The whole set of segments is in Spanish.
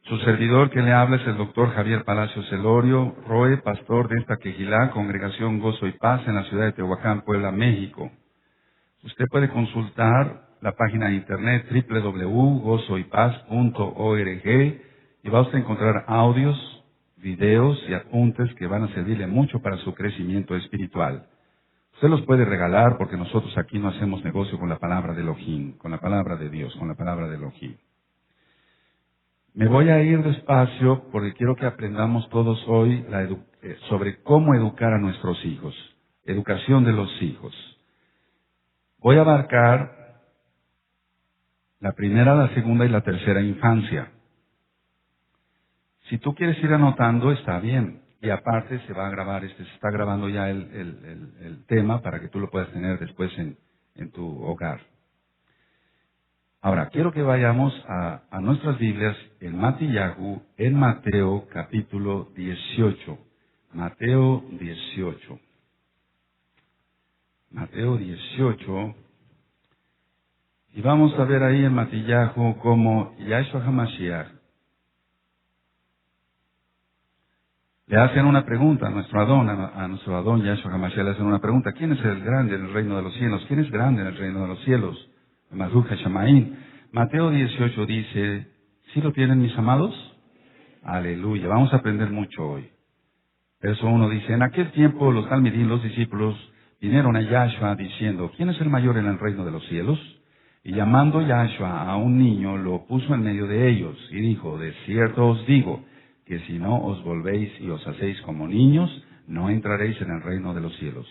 Su servidor que le habla es el doctor Javier Palacios Elorio, Roe, pastor de esta Quejilá, Congregación Gozo y Paz en la ciudad de Tehuacán, Puebla, México. Usted puede consultar la página de internet www.gozoypaz.org y va usted a encontrar audios, videos y apuntes que van a servirle mucho para su crecimiento espiritual. Usted los puede regalar porque nosotros aquí no hacemos negocio con la palabra de Elohim, con la palabra de Dios, con la palabra de Elohim. Me voy a ir despacio porque quiero que aprendamos todos hoy sobre cómo educar a nuestros hijos, educación de los hijos. Voy a abarcar la primera, la segunda y la tercera infancia. Si tú quieres ir anotando, está bien. Y aparte se va a grabar, se está grabando ya el tema para que tú lo puedas tener después en tu hogar. Ahora, quiero que vayamos a nuestras Biblias en Matillahu, en Mateo capítulo 18. Mateo 18. Mateo 18. Y vamos a ver ahí en Matillahu cómo Yahshua HaMashiach le hacen una pregunta a nuestro Adón Yahshua HaMashiach le hacen una pregunta. ¿Quién es el grande en el reino de los cielos? ¿Quién es grande en el reino de los cielos? Mazuja Shamaín. Mateo 18 dice, ¿sí lo tienen mis amados? Aleluya, vamos a aprender mucho hoy. Verso 1 dice, en aquel tiempo los talmidim, los discípulos, vinieron a Yahshua diciendo, ¿quién es el mayor en el reino de los cielos? Y llamando Yahshua a un niño, lo puso en medio de ellos, y dijo, de cierto os digo, que si no os volvéis y os hacéis como niños, no entraréis en el reino de los cielos.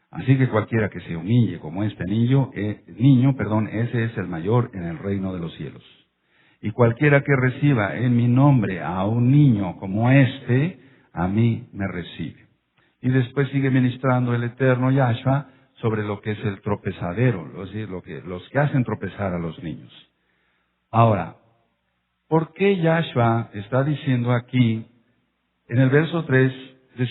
Así que cualquiera que se humille como este niño, ese es el mayor en el reino de los cielos. Y cualquiera que reciba en mi nombre a un niño como este, a mí me recibe. Y después sigue ministrando el eterno Yahshua sobre lo que es el tropezadero, es decir, los que hacen tropezar a los niños. Ahora, ¿por qué Yahshua está diciendo aquí, en el verso 3, de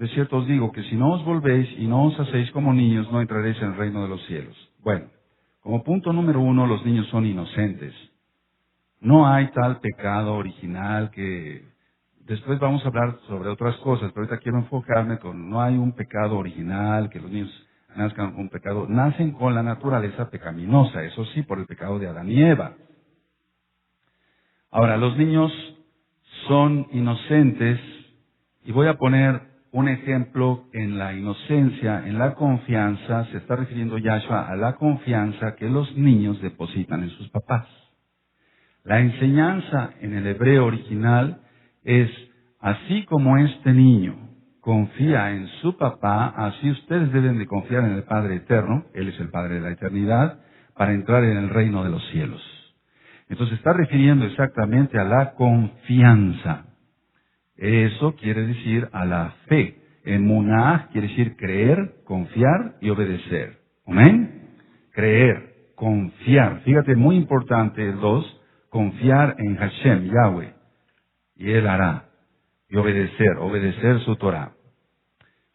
cierto os digo que si no os volvéis y no os hacéis como niños, no entraréis en el reino de los cielos? Bueno, como punto número 1, los niños son inocentes. No hay tal pecado original que... Después vamos a hablar sobre otras cosas, pero ahorita quiero enfocarme no hay un pecado original, que los niños nazcan con un pecado. Nacen con la naturaleza pecaminosa, eso sí, por el pecado de Adán y Eva. Ahora, los niños son inocentes, y voy a poner un ejemplo en la inocencia, en la confianza. Se está refiriendo Yahshua a la confianza que los niños depositan en sus papás. La enseñanza en el hebreo original es, así como este niño confía en su papá, así ustedes deben de confiar en el Padre Eterno, Él es el Padre de la eternidad, para entrar en el reino de los cielos. Entonces está refiriendo exactamente a la confianza. Eso quiere decir a la fe. Emuná quiere decir creer, confiar y obedecer. ¿Amén? Creer, confiar. Fíjate, muy importante el 2, confiar en Hashem, Yahweh. Y Él hará. Y obedecer su Torah.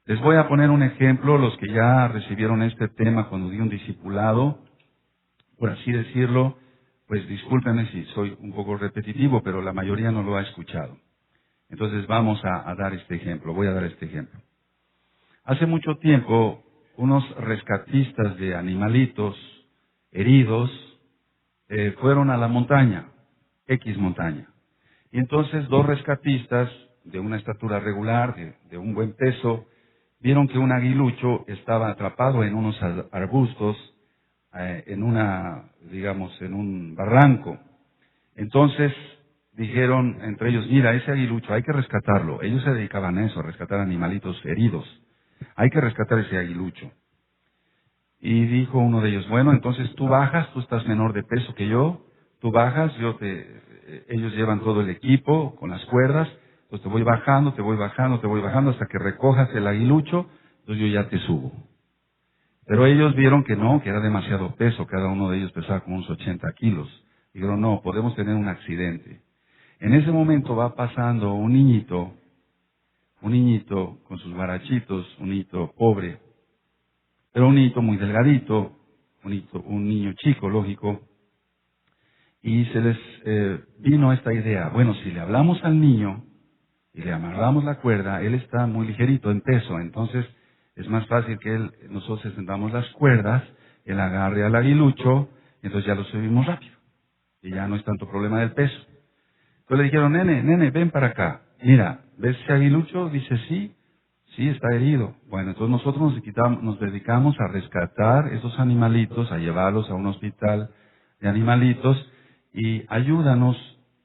Les voy a poner un ejemplo, los que ya recibieron este tema cuando di un discipulado, por así decirlo, pues discúlpenme si soy un poco repetitivo, pero la mayoría no lo ha escuchado. Entonces vamos a dar este ejemplo, voy a dar este ejemplo. Hace mucho tiempo, unos rescatistas de animalitos heridos fueron a la montaña, X montaña. Y entonces 2 rescatistas de una estatura regular, de un buen peso, vieron que un aguilucho estaba atrapado en unos arbustos, en un barranco. Entonces dijeron entre ellos, mira, ese aguilucho hay que rescatarlo. Ellos se dedicaban a eso, a rescatar animalitos heridos. Hay que rescatar ese aguilucho. Y dijo uno de ellos, bueno, entonces tú bajas, tú estás menor de peso que yo, tú bajas, ellos llevan todo el equipo con las cuerdas, pues te voy bajando hasta que recojas el aguilucho, entonces yo ya te subo. Pero ellos vieron que no, que era demasiado peso, cada uno de ellos pesaba como unos 80 kilos. Dijeron, no, podemos tener un accidente. En ese momento va pasando un niñito con sus barachitos, un niñito pobre, pero un niñito muy delgadito, un niño chico, lógico, y se les vino esta idea. Bueno, si le hablamos al niño y le amarramos la cuerda, él está muy ligerito en peso, entonces es más fácil que nosotros extendamos las cuerdas, él agarre al aguilucho, y entonces ya lo subimos rápido. Y ya no es tanto problema del peso. Entonces le dijeron, nene, ven para acá. Mira, ¿ves ese aguilucho? Dice, sí, está herido. Bueno, entonces nosotros nos dedicamos a rescatar esos animalitos, a llevarlos a un hospital de animalitos, y ayúdanos,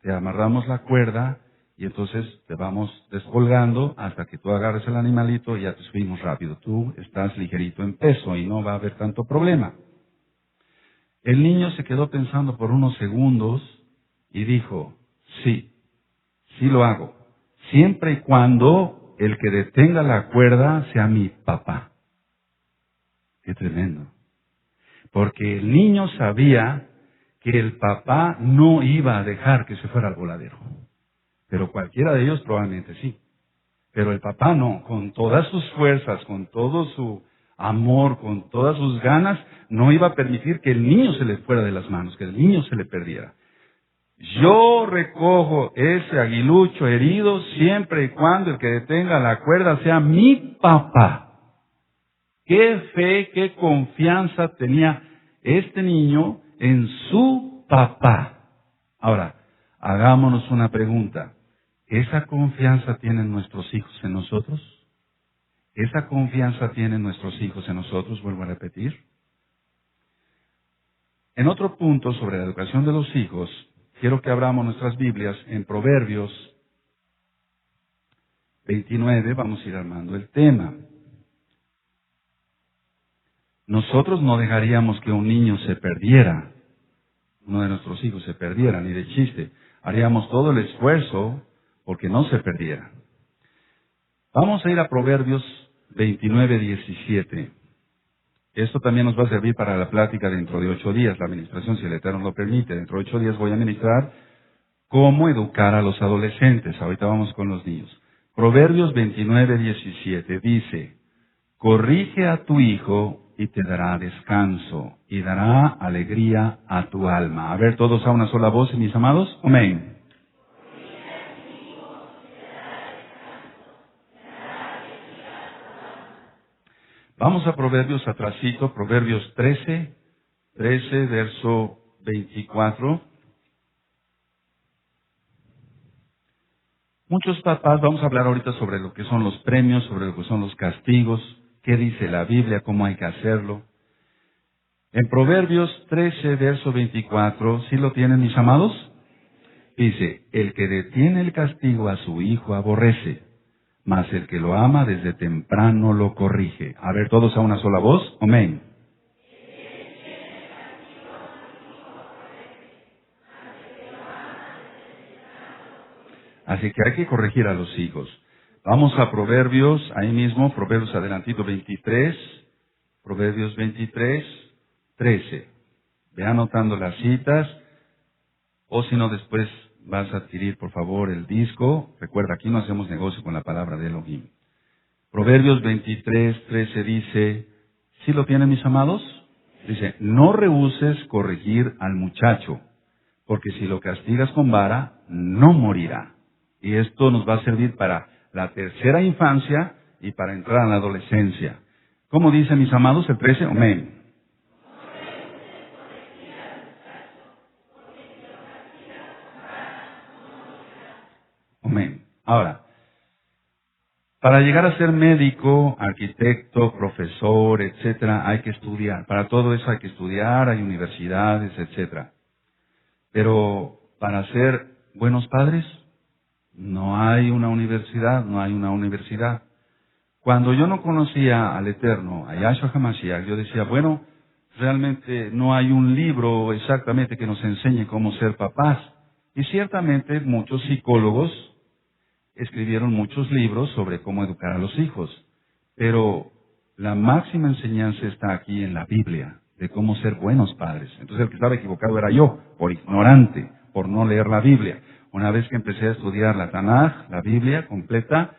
te amarramos la cuerda, y entonces te vamos descolgando hasta que tú agarres el animalito y ya te subimos rápido. Tú estás ligerito en peso y no va a haber tanto problema. El niño se quedó pensando por unos segundos y dijo, sí lo hago, siempre y cuando el que detenga la cuerda sea mi papá. Qué tremendo. Porque el niño sabía que el papá no iba a dejar que se fuera al voladero. Pero cualquiera de ellos probablemente sí. Pero el papá no, con todas sus fuerzas, con todo su amor, con todas sus ganas, no iba a permitir que el niño se le fuera de las manos, que el niño se le perdiera. Yo recojo ese aguilucho herido siempre y cuando el que detenga la cuerda sea mi papá. Qué fe, qué confianza tenía este niño en su papá. Ahora, hagámonos una pregunta. ¿Esa confianza tienen nuestros hijos en nosotros? ¿Esa confianza tienen nuestros hijos en nosotros? Vuelvo a repetir. En otro punto sobre la educación de los hijos, quiero que abramos nuestras Biblias en Proverbios 29, vamos a ir armando el tema. Nosotros no dejaríamos que un niño se perdiera, uno de nuestros hijos se perdiera, ni de chiste. Haríamos todo el esfuerzo porque no se perdiera. Vamos a ir a Proverbios 29, 17. Esto también nos va a servir para la plática dentro de 8 días, la administración, si el Eterno lo permite. Dentro de 8 días voy a ministrar cómo educar a los adolescentes. Ahorita vamos con los niños. Proverbios 29, 17 dice, corrige a tu hijo y te dará descanso y dará alegría a tu alma. A ver, todos a una sola voz, mis amados. Amén. Vamos a Proverbios atrasito, Proverbios 13, verso 24. Muchos papás, vamos a hablar ahorita sobre lo que son los premios, sobre lo que son los castigos, qué dice la Biblia, cómo hay que hacerlo. En Proverbios 13, verso 24, ¿sí lo tienen, mis amados? Dice, el que detiene el castigo a su hijo aborrece, mas el que lo ama desde temprano lo corrige. A ver, todos a una sola voz. Amén. Así que hay que corregir a los hijos. Vamos a Proverbios, ahí mismo, Proverbios adelantito 23, Proverbios 23, 13. Ve anotando las citas, o si no después vas a adquirir, por favor, el disco. Recuerda, aquí no hacemos negocio con la palabra de Elohim. Proverbios 23, 13 dice, ¿sí lo tienen, mis amados? Dice, no rehúses corregir al muchacho, porque si lo castigas con vara, no morirá. Y esto nos va a servir para la tercera infancia y para entrar a la adolescencia. ¿Cómo dice, mis amados, el 13? Amén. Amén. Ahora, para llegar a ser médico, arquitecto, profesor, etcétera, hay que estudiar. Para todo eso hay que estudiar, hay universidades, etcétera. Pero para ser buenos padres, no hay una universidad, no hay una universidad. Cuando yo no conocía al Eterno, a Yahshua HaMashiach, yo decía, bueno, realmente no hay un libro exactamente que nos enseñe cómo ser papás. Y ciertamente muchos psicólogos escribieron muchos libros sobre cómo educar a los hijos. Pero la máxima enseñanza está aquí en la Biblia, de cómo ser buenos padres. Entonces el que estaba equivocado era yo, por ignorante, por no leer la Biblia. Una vez que empecé a estudiar la Tanaj, la Biblia completa,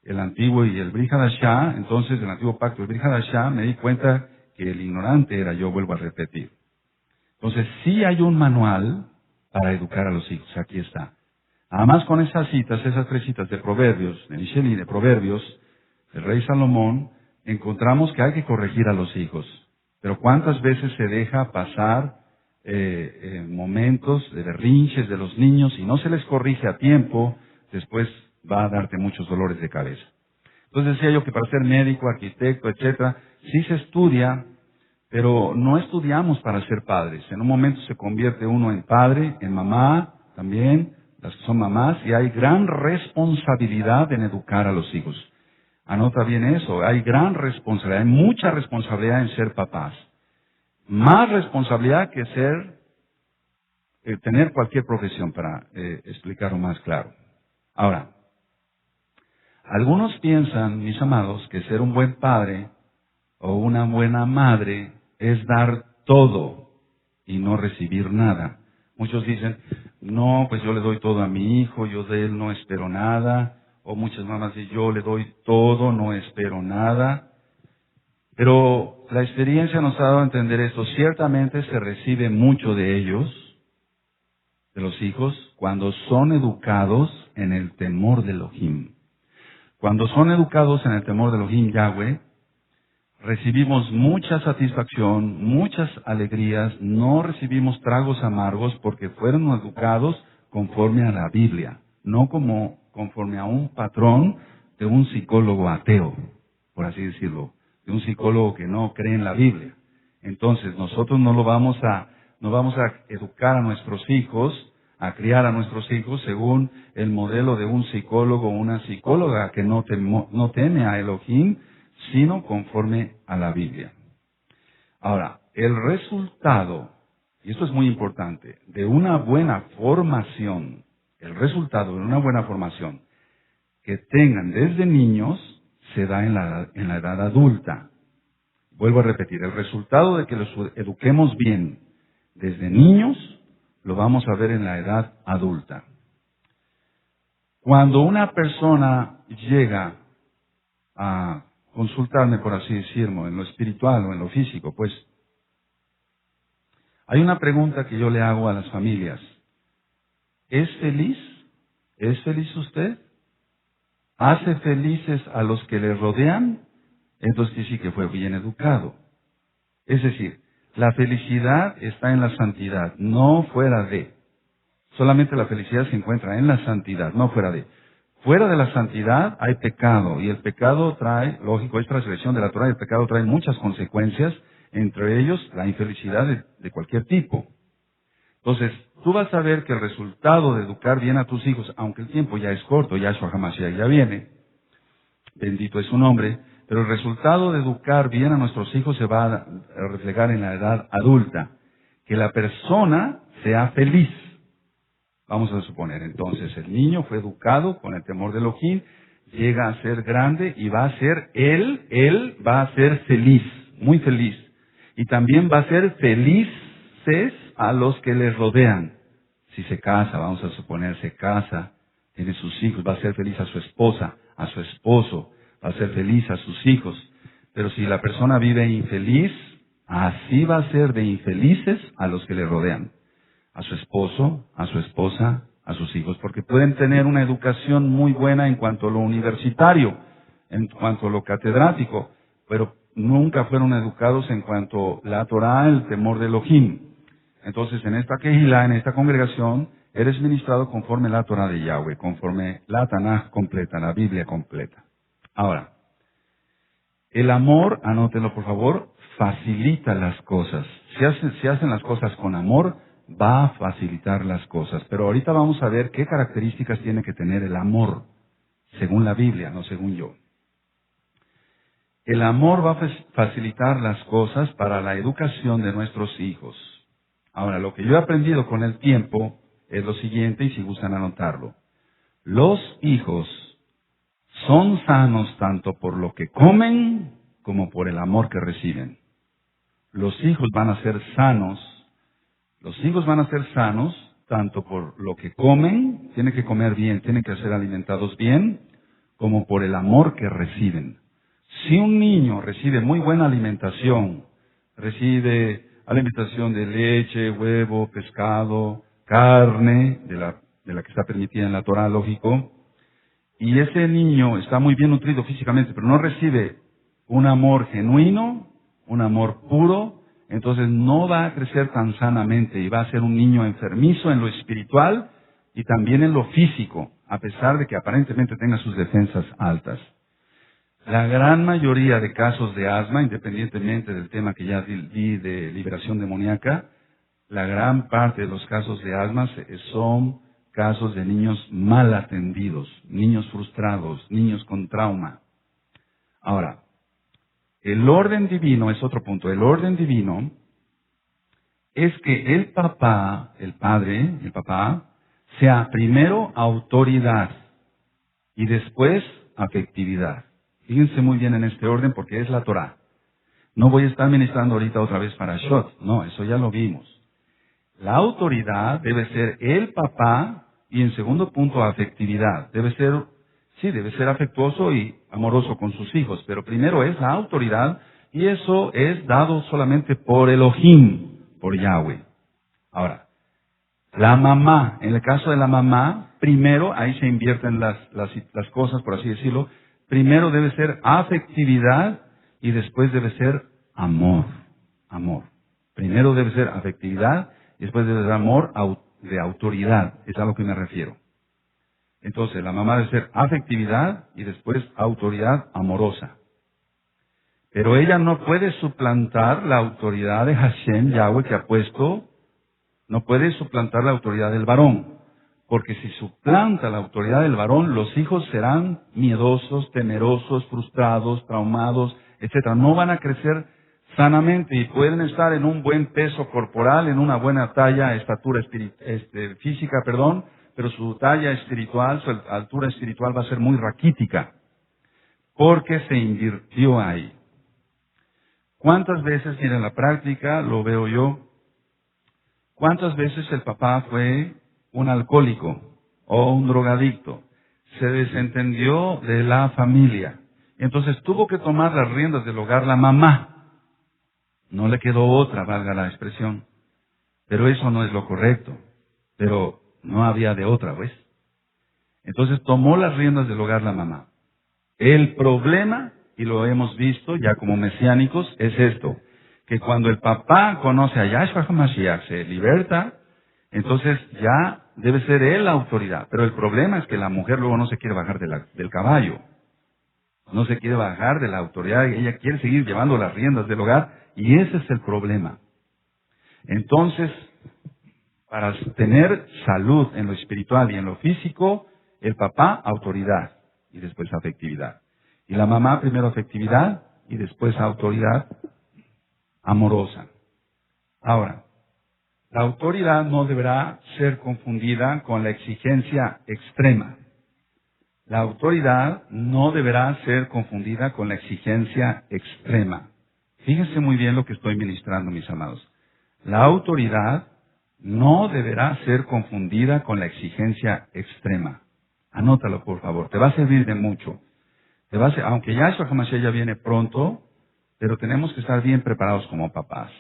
el Antiguo y el Brit Hadashah, entonces el Antiguo Pacto y el Brit Hadashah, me di cuenta que el ignorante era yo, vuelvo a repetir. Entonces, sí hay un manual para educar a los hijos. Aquí está. Además, con esas citas, esas 3 citas de Proverbios, de Michel y de Proverbios, el rey Salomón, encontramos que hay que corregir a los hijos. Pero ¿cuántas veces se deja pasar momentos de berrinches de los niños y no se les corrige a tiempo? Después va a darte muchos dolores de cabeza. Entonces decía yo que para ser médico, arquitecto, etcétera, sí se estudia, pero no estudiamos para ser padres. En un momento se convierte uno en padre, en mamá también, las que son mamás, y hay gran responsabilidad en educar a los hijos. Anota bien eso, hay gran responsabilidad, hay mucha responsabilidad en ser papás. Más responsabilidad que tener cualquier profesión, para explicarlo más claro. Ahora, algunos piensan, mis amados, que ser un buen padre o una buena madre es dar todo y no recibir nada. Muchos dicen, no, pues yo le doy todo a mi hijo, yo de él no espero nada. O muchas mamás dicen, yo le doy todo, no espero nada. Pero la experiencia nos ha dado a entender esto. Ciertamente se recibe mucho de ellos, de los hijos, cuando son educados en el temor de Elohim. Cuando son educados en el temor de Elohim Yahweh, recibimos mucha satisfacción, muchas alegrías, no recibimos tragos amargos porque fueron educados conforme a la Biblia, no conforme a un patrón de un psicólogo ateo, por así decirlo, de un psicólogo que no cree en la Biblia. Entonces, nosotros no vamos a educar a nuestros hijos, a criar a nuestros hijos según el modelo de un psicólogo o una psicóloga que no teme a Elohim, sino conforme a la Biblia. Ahora, el resultado, y esto es muy importante, de una buena formación, el resultado de una buena formación que tengan desde niños se da en la edad adulta. Vuelvo a repetir, el resultado de que los eduquemos bien desde niños lo vamos a ver en la edad adulta. Cuando una persona llega a consultarme, por así decirlo, en lo espiritual o en lo físico, pues hay una pregunta que yo le hago a las familias. ¿Es feliz? ¿Es feliz usted? ¿Hace felices a los que le rodean? Entonces sí que fue bien educado. Es decir, la felicidad está en la santidad, no fuera de. Solamente la felicidad se encuentra en la santidad, no fuera de. Fuera de la santidad hay pecado, y el pecado trae, lógico, es transgresión de la Torah, el pecado trae muchas consecuencias, entre ellos la infelicidad de cualquier tipo. Entonces, tú vas a ver que el resultado de educar bien a tus hijos, aunque el tiempo ya es corto, Yahshua HaMashiach ya viene, bendito es su nombre, pero el resultado de educar bien a nuestros hijos se va a reflejar en la edad adulta, que la persona sea feliz. Vamos a suponer, entonces, el niño fue educado con el temor de Elohim, llega a ser grande y va a ser, él va a ser feliz, muy feliz. Y también va a ser felices a los que le rodean. Si se casa, vamos a suponer, se casa, tiene sus hijos, va a ser feliz a su esposa, a su esposo, va a ser feliz a sus hijos. Pero si la persona vive infeliz, así va a ser de infelices a los que le rodean. A su esposo, a su esposa, a sus hijos, porque pueden tener una educación muy buena en cuanto a lo universitario, en cuanto a lo catedrático, pero nunca fueron educados en cuanto a la Torah, el temor de Elohim. Entonces, en esta Kehilá, en esta congregación, eres ministrado conforme la Torah de Yahweh, conforme la Tanaj completa, la Biblia completa. Ahora, el amor, anótenlo por favor, facilita las cosas. Si hacen las cosas con amor, va a facilitar las cosas. Pero ahorita vamos a ver qué características tiene que tener el amor, según la Biblia, no según yo. El amor va a facilitar las cosas para la educación de nuestros hijos. Ahora, lo que yo he aprendido con el tiempo es lo siguiente, y si gustan anotarlo. Los hijos son sanos tanto por lo que comen como por el amor que reciben. Los hijos van a ser sanos. Los hijos van a ser sanos tanto por lo que comen, tienen que comer bien, tienen que ser alimentados bien, como por el amor que reciben. Si un niño recibe muy buena alimentación, recibe alimentación de leche, huevo, pescado, carne, de la que está permitida en la Torah, lógico, y ese niño está muy bien nutrido físicamente, pero no recibe un amor genuino, un amor puro, entonces no va a crecer tan sanamente y va a ser un niño enfermizo en lo espiritual y también en lo físico, a pesar de que aparentemente tenga sus defensas altas. La gran mayoría de casos de asma, independientemente del tema que ya di de liberación demoníaca, la gran parte de los casos de asma son casos de niños mal atendidos, niños frustrados, niños con trauma. Ahora, el orden divino es otro punto. El orden divino es que el papá, el padre, el papá, sea primero autoridad y después afectividad. Fíjense muy bien en este orden porque es la Torah. No voy a estar ministrando ahorita otra vez para Shot. No, eso ya lo vimos. La autoridad debe ser el papá y en segundo punto afectividad. Debe ser afectuoso y amoroso con sus hijos, pero primero es la autoridad y eso es dado solamente por Elohim, por Yahweh. Ahora, la mamá, en el caso de la mamá, primero, ahí se invierten las cosas, por así decirlo, primero debe ser afectividad y después debe ser amor. Amor. Primero debe ser afectividad y después debe ser amor de autoridad. Es a lo que me refiero. Entonces, la mamá debe ser afectividad y después autoridad amorosa. Pero ella no puede suplantar la autoridad de Hashem, Yahweh, que ha puesto, no puede suplantar la autoridad del varón. Porque si suplanta la autoridad del varón, los hijos serán miedosos, temerosos, frustrados, traumados, etcétera. No van a crecer sanamente y pueden estar en un buen peso corporal, en una buena talla, estatura física, pero su talla espiritual, su altura espiritual va a ser muy raquítica, porque se invirtió ahí. ¿Cuántas veces, mira, en la práctica, lo veo yo, cuántas veces el papá fue un alcohólico o un drogadicto, se desentendió de la familia, entonces tuvo que tomar las riendas del hogar la mamá? No le quedó otra, valga la expresión. Pero eso no es lo correcto. Pero no había de otra, ¿ves? Entonces tomó las riendas del hogar la mamá. El problema, y lo hemos visto ya como mesiánicos, es esto. Que cuando el papá conoce a Yahshua HaMashiach, se liberta, entonces ya debe ser él la autoridad. Pero el problema es que la mujer luego no se quiere bajar del caballo. No se quiere bajar de la autoridad, ella quiere seguir llevando las riendas del hogar, y ese es el problema. Entonces, para tener salud en lo espiritual y en lo físico, el papá, autoridad, y después afectividad. Y la mamá, primero afectividad, y después autoridad amorosa. Ahora, la autoridad no deberá ser confundida con la exigencia extrema. La autoridad no deberá ser confundida con la exigencia extrema. Fíjense muy bien lo que estoy ministrando, mis amados. La autoridad no deberá ser confundida con la exigencia extrema. Anótalo, por favor. Te va a servir de mucho. Aunque Yahshua HaMashiach ya viene pronto, pero tenemos que estar bien preparados como papás.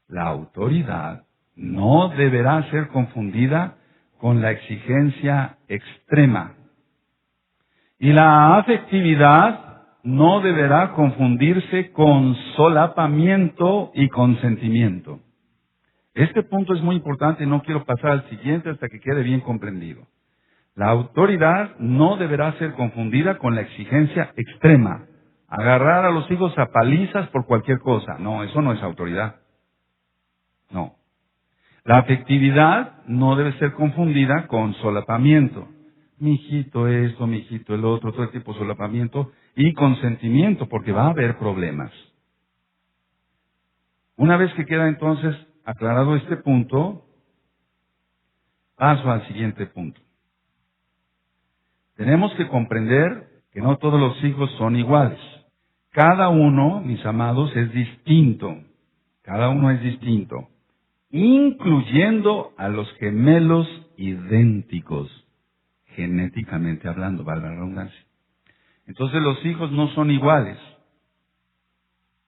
La autoridad no deberá ser confundida con la exigencia extrema. Y la afectividad no deberá confundirse con solapamiento y consentimiento. Este punto es muy importante y no quiero pasar al siguiente hasta que quede bien comprendido. La autoridad no deberá ser confundida con la exigencia extrema. Agarrar a los hijos a palizas por cualquier cosa. No, eso no es autoridad. No. La afectividad no debe ser confundida con solapamiento. Mijito esto, mijito el otro, todo el tipo de solapamiento y consentimiento, porque va a haber problemas. Una vez que queda entonces aclarado este punto, paso al siguiente punto. Tenemos que comprender que no todos los hijos son iguales. Cada uno, mis amados, es distinto. Cada uno es distinto, incluyendo a los gemelos idénticos, genéticamente hablando, valga la redundancia. Entonces los hijos no son iguales,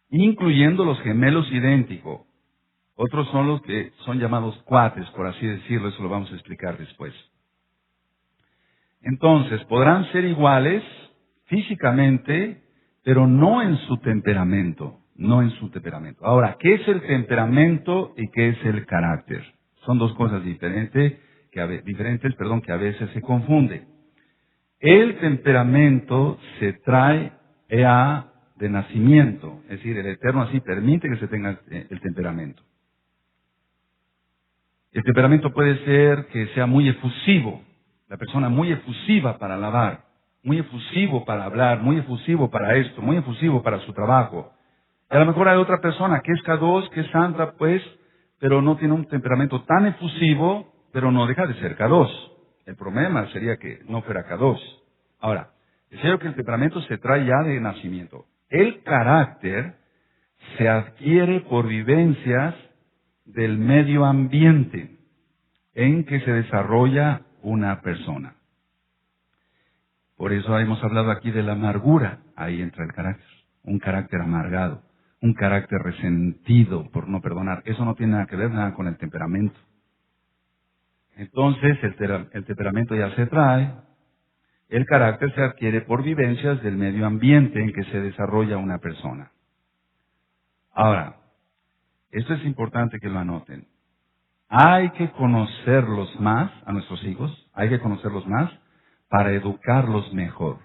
incluyendo los gemelos idénticos. Otros son los que son llamados cuates, por así decirlo, eso lo vamos a explicar después. Entonces, podrán ser iguales físicamente, pero no en su temperamento, no en su temperamento. Ahora, ¿qué es el temperamento y qué es el carácter? Son dos cosas diferentes que a veces se confunden. El temperamento se trae de nacimiento, es decir, el Eterno así permite que se tenga el temperamento. El temperamento puede ser que sea muy efusivo, la persona muy efusiva para alabar, muy efusivo para hablar, muy efusivo para esto, muy efusivo para su trabajo. Y a lo mejor hay otra persona que es K2, que es santa, pues, pero no tiene un temperamento tan efusivo, pero no deja de ser K2. El problema sería que no fuera K2. Ahora, decía que el temperamento se trae ya de nacimiento. El carácter se adquiere por vivencias del medio ambiente en que se desarrolla una persona. Por eso hemos hablado aquí de la amargura. Ahí entra el carácter. Un carácter amargado, un carácter resentido por no perdonar. Eso no tiene nada que ver nada con el temperamento. Entonces, el temperamento ya se trae. El carácter se adquiere por vivencias del medio ambiente en que se desarrolla una persona. Ahora, esto es importante que lo anoten. Hay que conocerlos más, a nuestros hijos, hay que conocerlos más para educarlos mejor.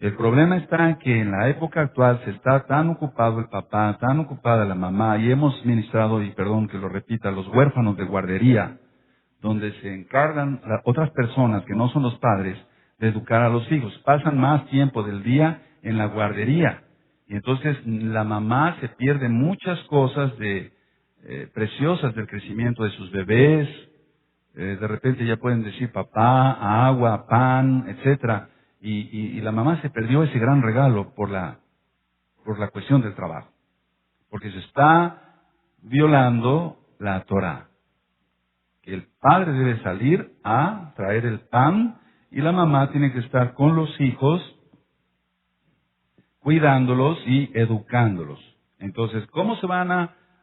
El problema está en que en la época actual se está tan ocupado el papá, tan ocupada la mamá, y hemos ministrado, y perdón que lo repita, los huérfanos de guardería, donde se encargan otras personas que no son los padres de educar a los hijos. Pasan más tiempo del día en la guardería. Y entonces la mamá se pierde muchas cosas preciosas del crecimiento de sus bebés. De repente ya pueden decir papá, agua, pan, etcétera. Y la mamá se perdió ese gran regalo por la cuestión del trabajo. Porque se está violando la Torah. Que el padre debe salir a traer el pan y la mamá tiene que estar con los hijos cuidándolos y educándolos. Entonces, ¿cómo se van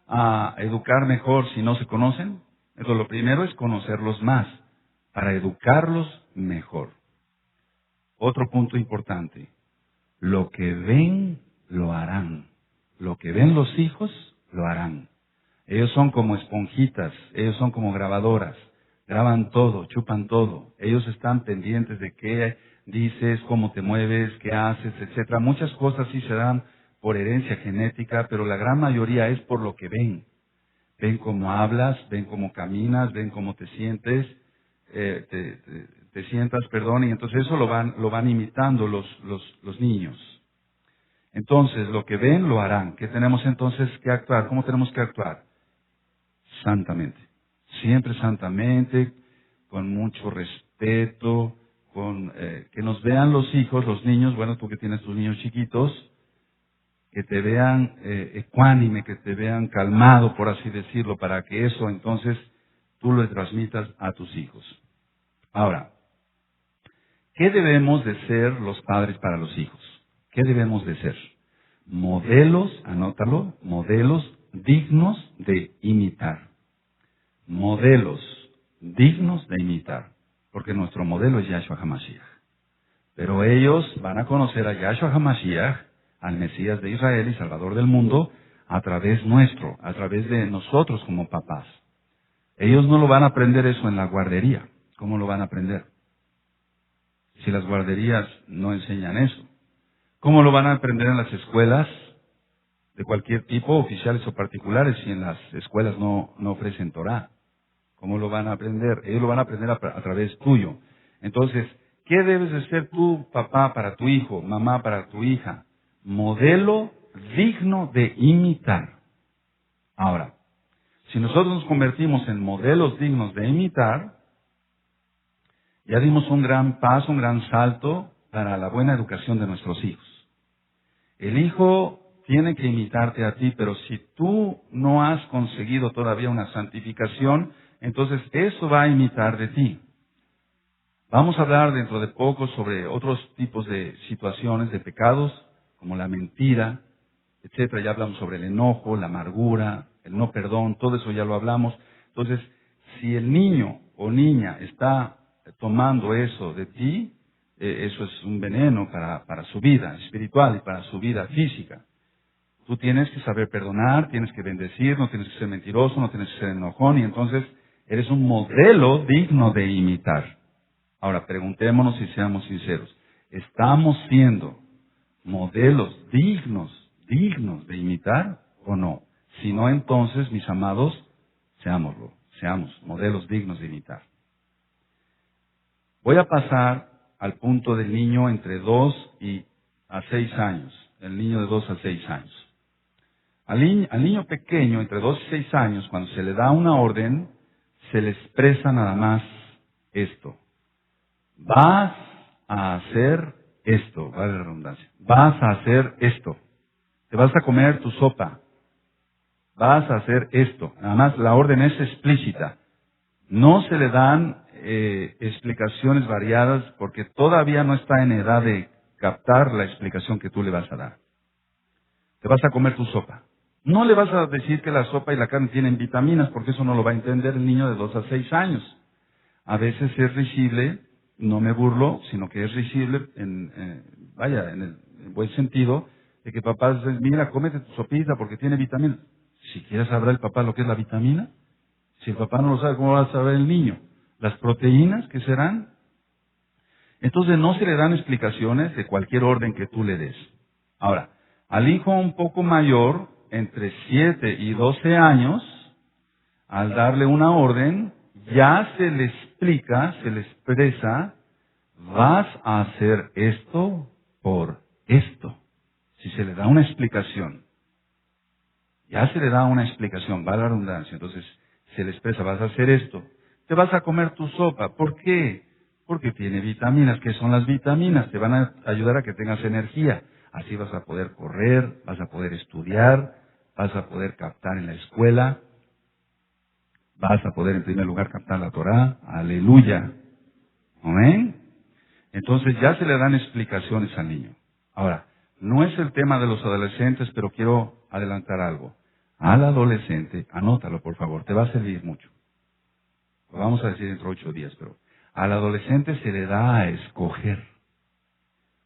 a educar mejor si no se conocen? Entonces, lo primero es conocerlos más, para educarlos mejor. Otro punto importante, lo que ven, lo harán. Lo que ven los hijos, lo harán. Ellos son como esponjitas, ellos son como grabadoras, graban todo, chupan todo. Ellos están pendientes de qué dices, cómo te mueves, qué haces, etcétera. Muchas cosas sí se dan por herencia genética, pero la gran mayoría es por lo que ven. Ven cómo hablas, ven cómo caminas, ven cómo te sientes, te sientas, perdón, y entonces eso lo van imitando los niños. Entonces, lo que ven, lo harán. ¿Qué tenemos entonces que actuar? ¿Cómo tenemos que actuar? Santamente. Siempre santamente, con mucho respeto, que nos vean los hijos, los niños, bueno, tú que tienes tus niños chiquitos, que te vean ecuánime, que te vean calmado, por así decirlo, para que eso entonces tú lo transmitas a tus hijos. Ahora, ¿qué debemos de ser los padres para los hijos? ¿Qué debemos de ser? Modelos, anótalo, modelos dignos de imitar. Modelos dignos de imitar. Porque nuestro modelo es Yahshua HaMashiach. Pero ellos van a conocer a Yahshua HaMashiach, al Mesías de Israel y Salvador del mundo, a través nuestro, a través de nosotros como papás. Ellos no lo van a aprender eso en la guardería. ¿Cómo lo van a aprender? Si las guarderías no enseñan eso. ¿Cómo lo van a aprender en las escuelas de cualquier tipo, oficiales o particulares, si en las escuelas no ofrecen Torah? ¿Cómo lo van a aprender? Ellos lo van a aprender a través tuyo. Entonces, ¿qué debes de ser tú, papá, para tu hijo, mamá, para tu hija? Modelo digno de imitar. Ahora, si nosotros nos convertimos en modelos dignos de imitar, ya dimos un gran paso, un gran salto para la buena educación de nuestros hijos. El hijo tiene que imitarte a ti, pero si tú no has conseguido todavía una santificación, entonces eso va a imitar de ti. Vamos a hablar dentro de poco sobre otros tipos de situaciones, de pecados, como la mentira, etcétera. Ya hablamos sobre el enojo, la amargura, el no perdón, todo eso ya lo hablamos. Entonces, si el niño o niña está tomando eso de ti, eso es un veneno para su vida espiritual y para su vida física. Tú tienes que saber perdonar, tienes que bendecir, no tienes que ser mentiroso, no tienes que ser enojón, y entonces eres un modelo digno de imitar. Ahora, preguntémonos y seamos sinceros. ¿Estamos siendo modelos dignos de imitar o no? Si no, entonces, mis amados, seamos modelos dignos de imitar. Voy a pasar al punto del niño entre 2 a 6 años, el niño de 2 a 6 años. Al niño pequeño, entre 2 y 6 años, cuando se le da una orden, se le expresa nada más esto. Vas a hacer esto, vale la redundancia. Vas a hacer esto. Te vas a comer tu sopa. Vas a hacer esto. Nada más la orden es explícita. No se le dan explicaciones variadas porque todavía no está en edad de captar la explicación que tú le vas a dar. Te vas a comer tu sopa. No le vas a decir que la sopa y la carne tienen vitaminas, porque eso no lo va a entender el niño de 2 a 6 años. A veces es risible, no me burlo, sino que es risible, en el buen sentido, de que papá dice, mira, cómete tu sopita porque tiene vitaminas. ¿Siquiera sabrá el papá lo que es la vitamina? Si el papá no lo sabe, ¿cómo va a saber el niño? ¿Las proteínas qué serán? Entonces no se le dan explicaciones de cualquier orden que tú le des. Ahora, al hijo un poco mayor, entre 7 y 12 años, al darle una orden, ya se le explica, se le expresa, vas a hacer esto por esto. Si se le da una explicación, ya se le da una explicación, va la redundancia, entonces se le expresa, vas a hacer esto. Te vas a comer tu sopa. ¿Por qué? Porque tiene vitaminas. ¿Qué son las vitaminas? Te van a ayudar a que tengas energía. Así vas a poder correr, vas a poder estudiar, vas a poder captar en la escuela, vas a poder en primer lugar captar la Torá. Aleluya. ¿Amén? Entonces ya se le dan explicaciones al niño. Ahora, no es el tema de los adolescentes, pero quiero adelantar algo. Al adolescente, anótalo por favor, te va a servir mucho. Lo vamos a decir dentro de 8 días, pero al adolescente se le da a escoger,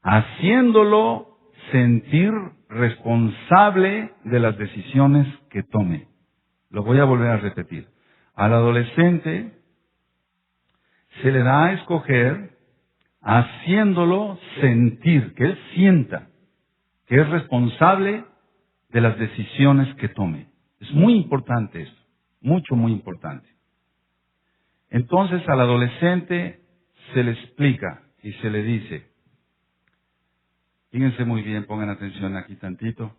haciéndolo sentir responsable de las decisiones que tome. Lo voy a volver a repetir. Al adolescente se le da a escoger, haciéndolo sentir, que él sienta que es responsable de las decisiones que tome. Es muy importante esto, muy importante. Entonces al adolescente se le explica y se le dice, fíjense muy bien, pongan atención aquí tantito,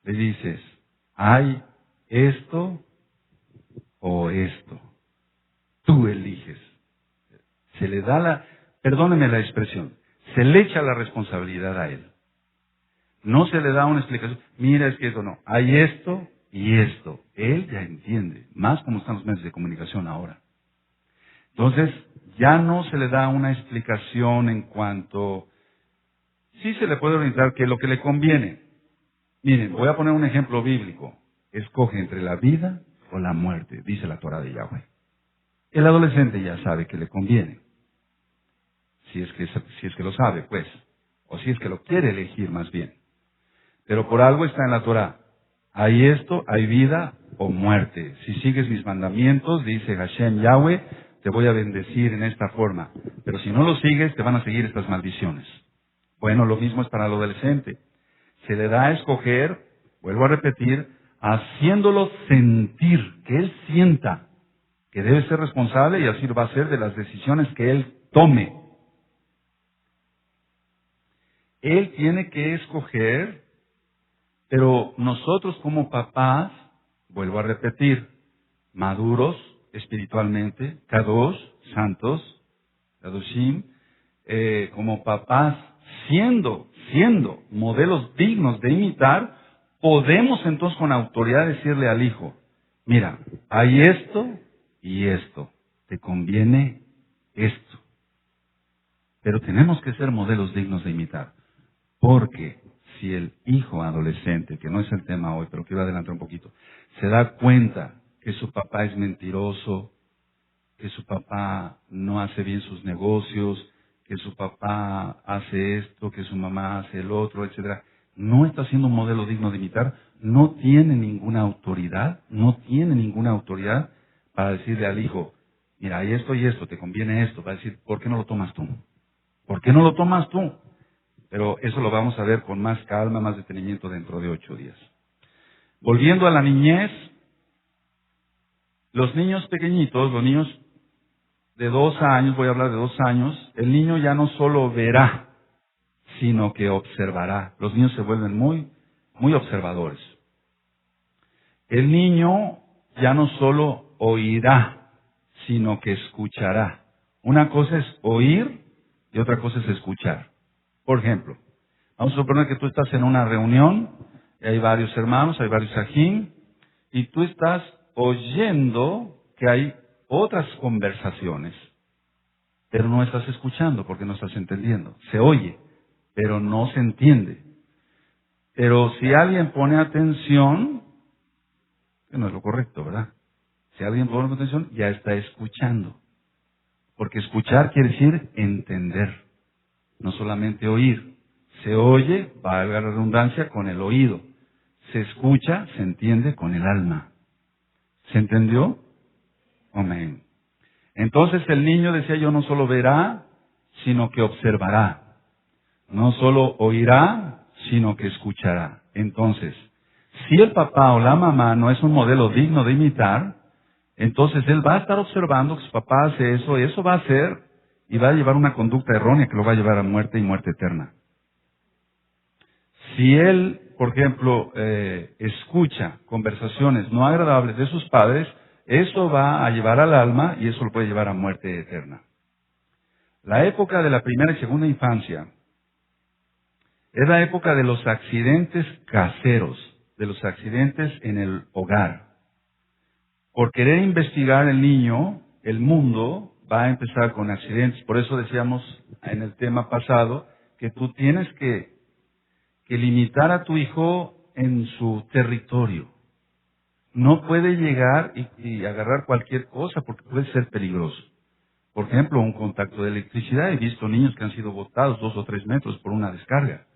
le dices, hay esto o esto, tú eliges. Se le da perdónenme la expresión, se le echa la responsabilidad a él. No se le da una explicación, mira, es que eso no, hay esto y esto. Él ya entiende, más como están los medios de comunicación ahora. Entonces, ya no se le da una explicación en cuanto, sí se le puede orientar que lo que le conviene. Miren, voy a poner un ejemplo bíblico. Escoge entre la vida o la muerte, dice la Torá de Yahweh. El adolescente ya sabe que le conviene. Si es que lo sabe, pues. O si es que lo quiere elegir más bien. Pero por algo está en la Torá. Hay esto, hay vida o muerte. Si sigues mis mandamientos, dice Hashem Yahweh, te voy a bendecir en esta forma. Pero si no lo sigues, te van a seguir estas maldiciones. Bueno, lo mismo es para el adolescente. Se le da a escoger, vuelvo a repetir, haciéndolo sentir, que él sienta que debe ser responsable y así lo va a hacer de las decisiones que él tome. Él tiene que escoger, pero nosotros como papás, vuelvo a repetir, maduros espiritualmente, kadosh, santos, kadoshim, como papás, siendo modelos dignos de imitar, podemos entonces con autoridad decirle al hijo, mira, hay esto y esto, te conviene esto. Pero tenemos que ser modelos dignos de imitar, porque si el hijo adolescente, que no es el tema hoy, pero quiero adelantar un poquito, se da cuenta que su papá es mentiroso, que su papá no hace bien sus negocios, que su papá hace esto, que su mamá hace el otro, etcétera, no está siendo un modelo digno de imitar, no tiene ninguna autoridad, para decirle al hijo, mira, hay esto y esto, te conviene esto, va a decir, ¿por qué no lo tomas tú? ¿Por qué no lo tomas tú? Pero eso lo vamos a ver con más calma, más detenimiento dentro de 8 días. Volviendo a la niñez, los niños pequeñitos, los niños de 2 años, voy a hablar de 2 años, el niño ya no solo verá, sino que observará. Los niños se vuelven muy observadores. El niño ya no solo oirá, sino que escuchará. Una cosa es oír y otra cosa es escuchar. Por ejemplo, vamos a suponer que tú estás en una reunión, y hay varios hermanos, hay varios ajín, y tú estás oyendo que hay otras conversaciones, pero no estás escuchando porque no estás entendiendo. Se oye, pero no se entiende. Pero si alguien pone atención, que no es lo correcto, ¿verdad? Si alguien pone atención, ya está escuchando. Porque escuchar quiere decir entender, no solamente oír. Se oye, valga la redundancia, con el oído. Se escucha, se entiende con el alma. ¿Se entendió? Amén. Entonces el niño, decía yo, no solo verá, sino que observará. No solo oirá, sino que escuchará. Entonces, si el papá o la mamá no es un modelo digno de imitar, entonces él va a estar observando que su papá hace eso, y eso va a hacer, y va a llevar una conducta errónea que lo va a llevar a muerte y muerte eterna. Si él, por ejemplo, escucha conversaciones no agradables de sus padres, eso va a llevar al alma y eso lo puede llevar a muerte eterna. La época de la primera y segunda infancia es la época de los accidentes caseros, de los accidentes en el hogar. Por querer investigar el niño, el mundo va a empezar con accidentes. Por eso decíamos en el tema pasado que tú tienes que limitar a tu hijo en su territorio. No puede llegar y agarrar cualquier cosa porque puede ser peligroso. Por ejemplo, un contacto de electricidad. He visto niños que han sido botados 2 o 3 metros por una descarga.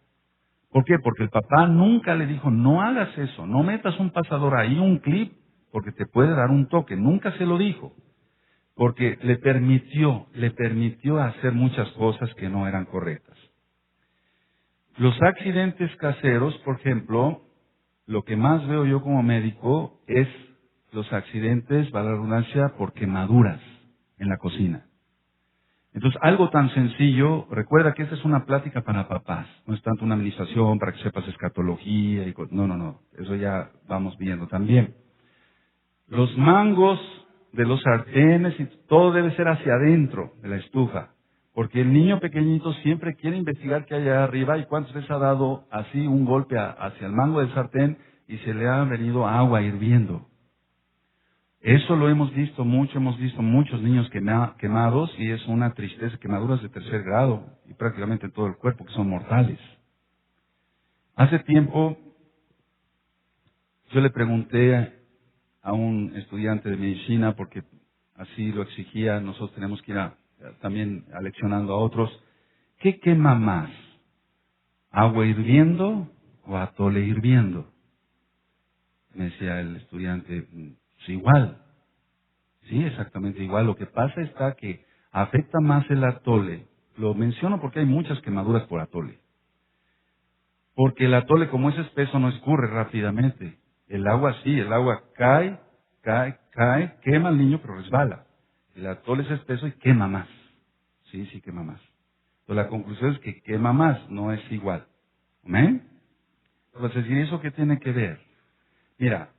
¿Por qué? Porque el papá nunca le dijo, no hagas eso, no metas un pasador ahí, un clip, porque te puede dar un toque. Nunca se lo dijo. Porque le permitió hacer muchas cosas que no eran correctas. Los accidentes caseros, por ejemplo, lo que más veo yo como médico es los accidentes, valga la redundancia, por quemaduras en la cocina. Entonces, algo tan sencillo, recuerda que esta es una plática para papás, no es tanto una administración para que sepas escatología y no, eso ya vamos viendo también. Los mangos de los sartenes y todo debe ser hacia adentro de la estufa, porque el niño pequeñito siempre quiere investigar qué hay allá arriba y cuántas veces ha dado así un golpe hacia el mango del sartén y se le ha venido agua hirviendo. Eso lo hemos visto muchos niños quemados y es una tristeza, quemaduras de 3er grado y prácticamente en todo el cuerpo que son mortales. Hace tiempo yo le pregunté a un estudiante de medicina, porque así lo exigía, nosotros tenemos que ir también aleccionando a otros, ¿qué quema más? ¿Agua hirviendo o atole hirviendo? Me decía el estudiante, pues igual. Sí, exactamente igual. Lo que pasa está que afecta más el atole. Lo menciono porque hay muchas quemaduras por atole. Porque el atole, como es espeso, no escurre rápidamente. El agua sí, el agua cae, quema al niño, pero resbala. El atole es espeso y quema más. Sí, quema más. Entonces la conclusión es que quema más, no es igual. ¿Amén? Entonces, ¿y eso qué tiene que ver? Mira,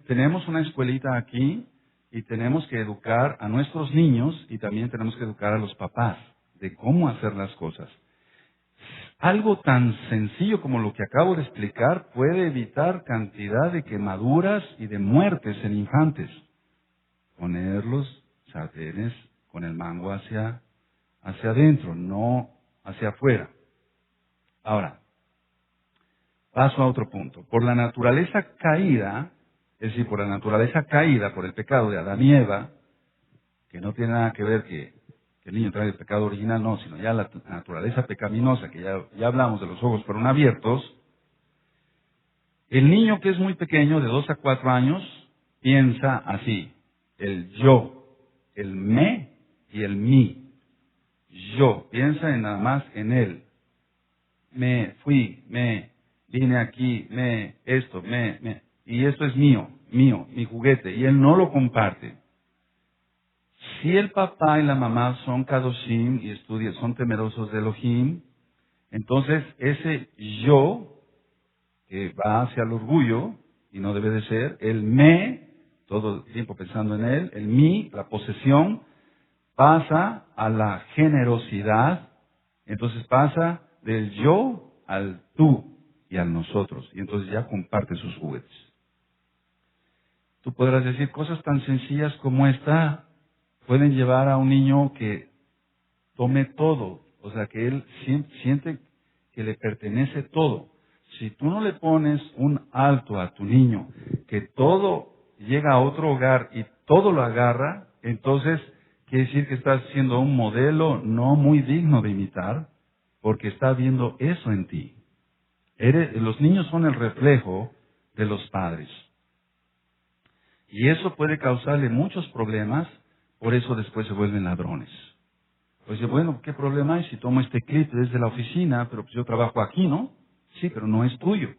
tenemos una escuelita aquí y tenemos que educar a nuestros niños y también tenemos que educar a los papás de cómo hacer las cosas. Algo tan sencillo como lo que acabo de explicar puede evitar cantidad de quemaduras y de muertes en infantes. Poner los sartenes con el mango hacia adentro, no hacia afuera. Ahora, Paso a otro punto. Por la naturaleza caída, es decir, por la naturaleza caída, por el pecado de Adán y Eva, que no tiene nada que ver que el niño trae el pecado original, no, sino ya la naturaleza pecaminosa, que ya hablamos de los ojos fueron abiertos, el niño que es muy pequeño, de 2 a 4 años, piensa así, el yo, el me y el mí. Yo, piensa en nada más en él. Me fui, me vine aquí, esto, y esto es mío, mi juguete, y él no lo comparte. Si el papá y la mamá son kadoshim y estudian, son temerosos de Elohim, entonces ese yo, que va hacia el orgullo, y no debe de ser, el me, todo el tiempo pensando en él, el mí, la posesión, pasa a la generosidad, entonces pasa del yo al tú y al nosotros, y entonces ya comparte sus juguetes. Tú podrás decir, cosas tan sencillas como esta pueden llevar a un niño que tome todo, o sea, que él siente que le pertenece todo. Si tú no le pones un alto a tu niño, que todo llega a otro hogar y todo lo agarra, entonces quiere decir que estás siendo un modelo no muy digno de imitar, porque está viendo eso en ti. Los niños son el reflejo de los padres. Y eso puede causarle muchos problemas, por eso después se vuelven ladrones. Pues bueno, ¿qué problema hay si tomo este clip desde la oficina, pero pues yo trabajo aquí, ¿no? Sí, pero no es tuyo.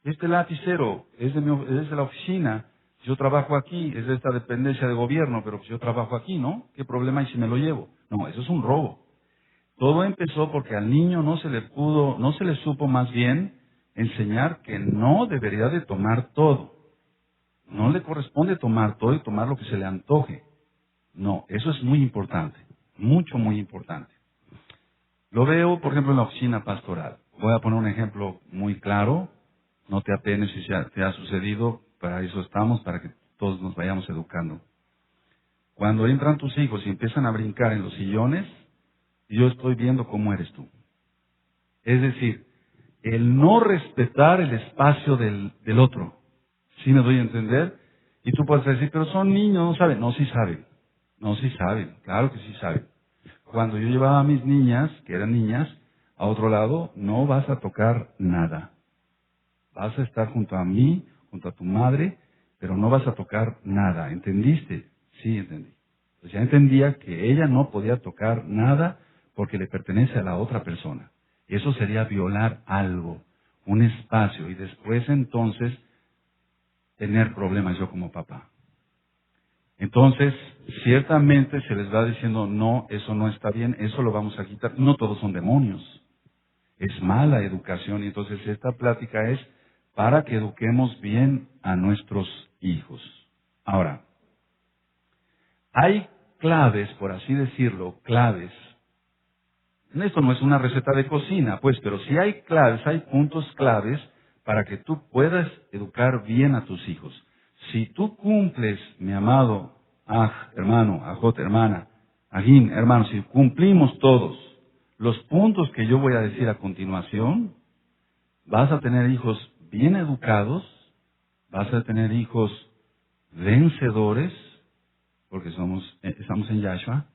Este lapicero es de la oficina, yo trabajo aquí, es de esta dependencia de gobierno, pero pues yo trabajo aquí, ¿no? ¿Qué problema hay si me lo llevo? No, eso es un robo. Todo empezó porque al niño no se le supo más bien enseñar que no debería de tomar todo. No le corresponde tomar todo y tomar lo que se le antoje. No, eso es muy importante, mucho, muy importante. Lo veo, por ejemplo, en la oficina pastoral. Voy a poner un ejemplo muy claro. No te apenes si te ha sucedido, para eso estamos, para que todos nos vayamos educando. Cuando entran tus hijos y empiezan a brincar en los sillones, yo estoy viendo cómo eres tú. Es decir, el no respetar el espacio del otro. ¿Sí me doy a entender? Y tú puedes decir, pero son niños, no saben. No, sí saben. No, sí saben. Claro que sí saben. Cuando yo llevaba a mis niñas, que eran niñas, a otro lado, no vas a tocar nada. Vas a estar junto a mí, junto a tu madre, pero no vas a tocar nada. ¿Entendiste? Sí, entendí. Pues ya entendía que ella no podía tocar nada porque le pertenece a la otra persona. Eso sería violar algo, un espacio, y después entonces tener problemas yo como papá. Entonces, ciertamente se les va diciendo, no, eso no está bien, eso lo vamos a quitar. No todos son demonios. Es mala educación, y entonces esta plática es para que eduquemos bien a nuestros hijos. Ahora, hay claves, por así decirlo, claves. Esto no es una receta de cocina, pues, pero sí hay claves, hay puntos claves para que tú puedas educar bien a tus hijos. Si tú cumples, mi amado hermano, ajot, hermana, agin, hermano, si cumplimos todos los puntos que yo voy a decir a continuación, vas a tener hijos bien educados, vas a tener hijos vencedores, porque estamos en Yahshua,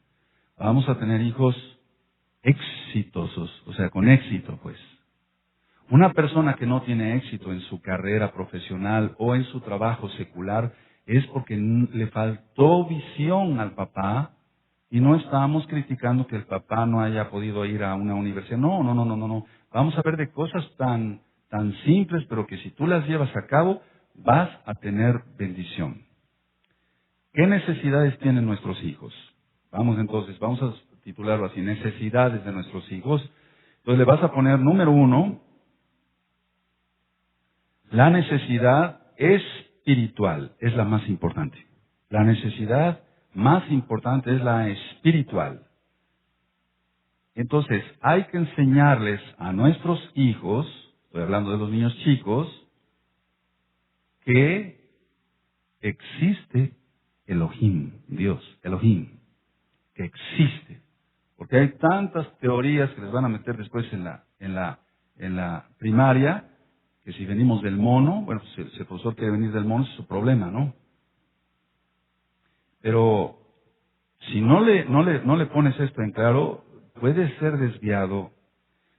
vamos a tener hijos exitosos, o sea, con éxito, pues. Una persona que no tiene éxito en su carrera profesional o en su trabajo secular es porque le faltó visión al papá, y no estamos criticando que el papá no haya podido ir a una universidad. No, no, no, no, no, no. Vamos a ver de cosas tan simples, pero que si tú las llevas a cabo, vas a tener bendición. ¿Qué necesidades tienen nuestros hijos? Vamos a titularlo así, necesidades de nuestros hijos. Entonces le vas a poner número 1, la necesidad espiritual, es la más importante. La necesidad más importante es la espiritual. Entonces, hay que enseñarles a nuestros hijos, estoy hablando de los niños chicos, que existe Elohim, Dios, Elohim, que existe. Porque hay tantas teorías que les van a meter después en la primaria, Que si venimos del mono, bueno, pues si el profesor quiere venir del mono es su problema, ¿no? Pero si no le pones esto en claro, puede ser desviado.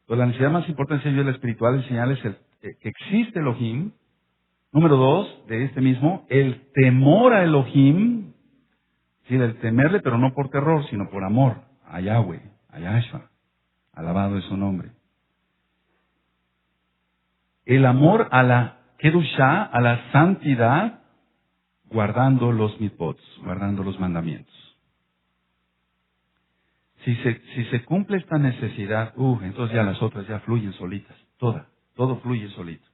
Pues la necesidad más importante de la espiritual es señalarles que existe Elohim. Número 2, de este mismo, el temor a Elohim, sí, el temerle, pero no por terror, sino por amor a Yahweh, a Yahshua. Alabado es su nombre. El amor a la Kedushá, a la santidad, guardando los mitzvot, guardando los mandamientos. Si se cumple esta necesidad, entonces ya las otras ya fluyen solitas, todo fluye solito.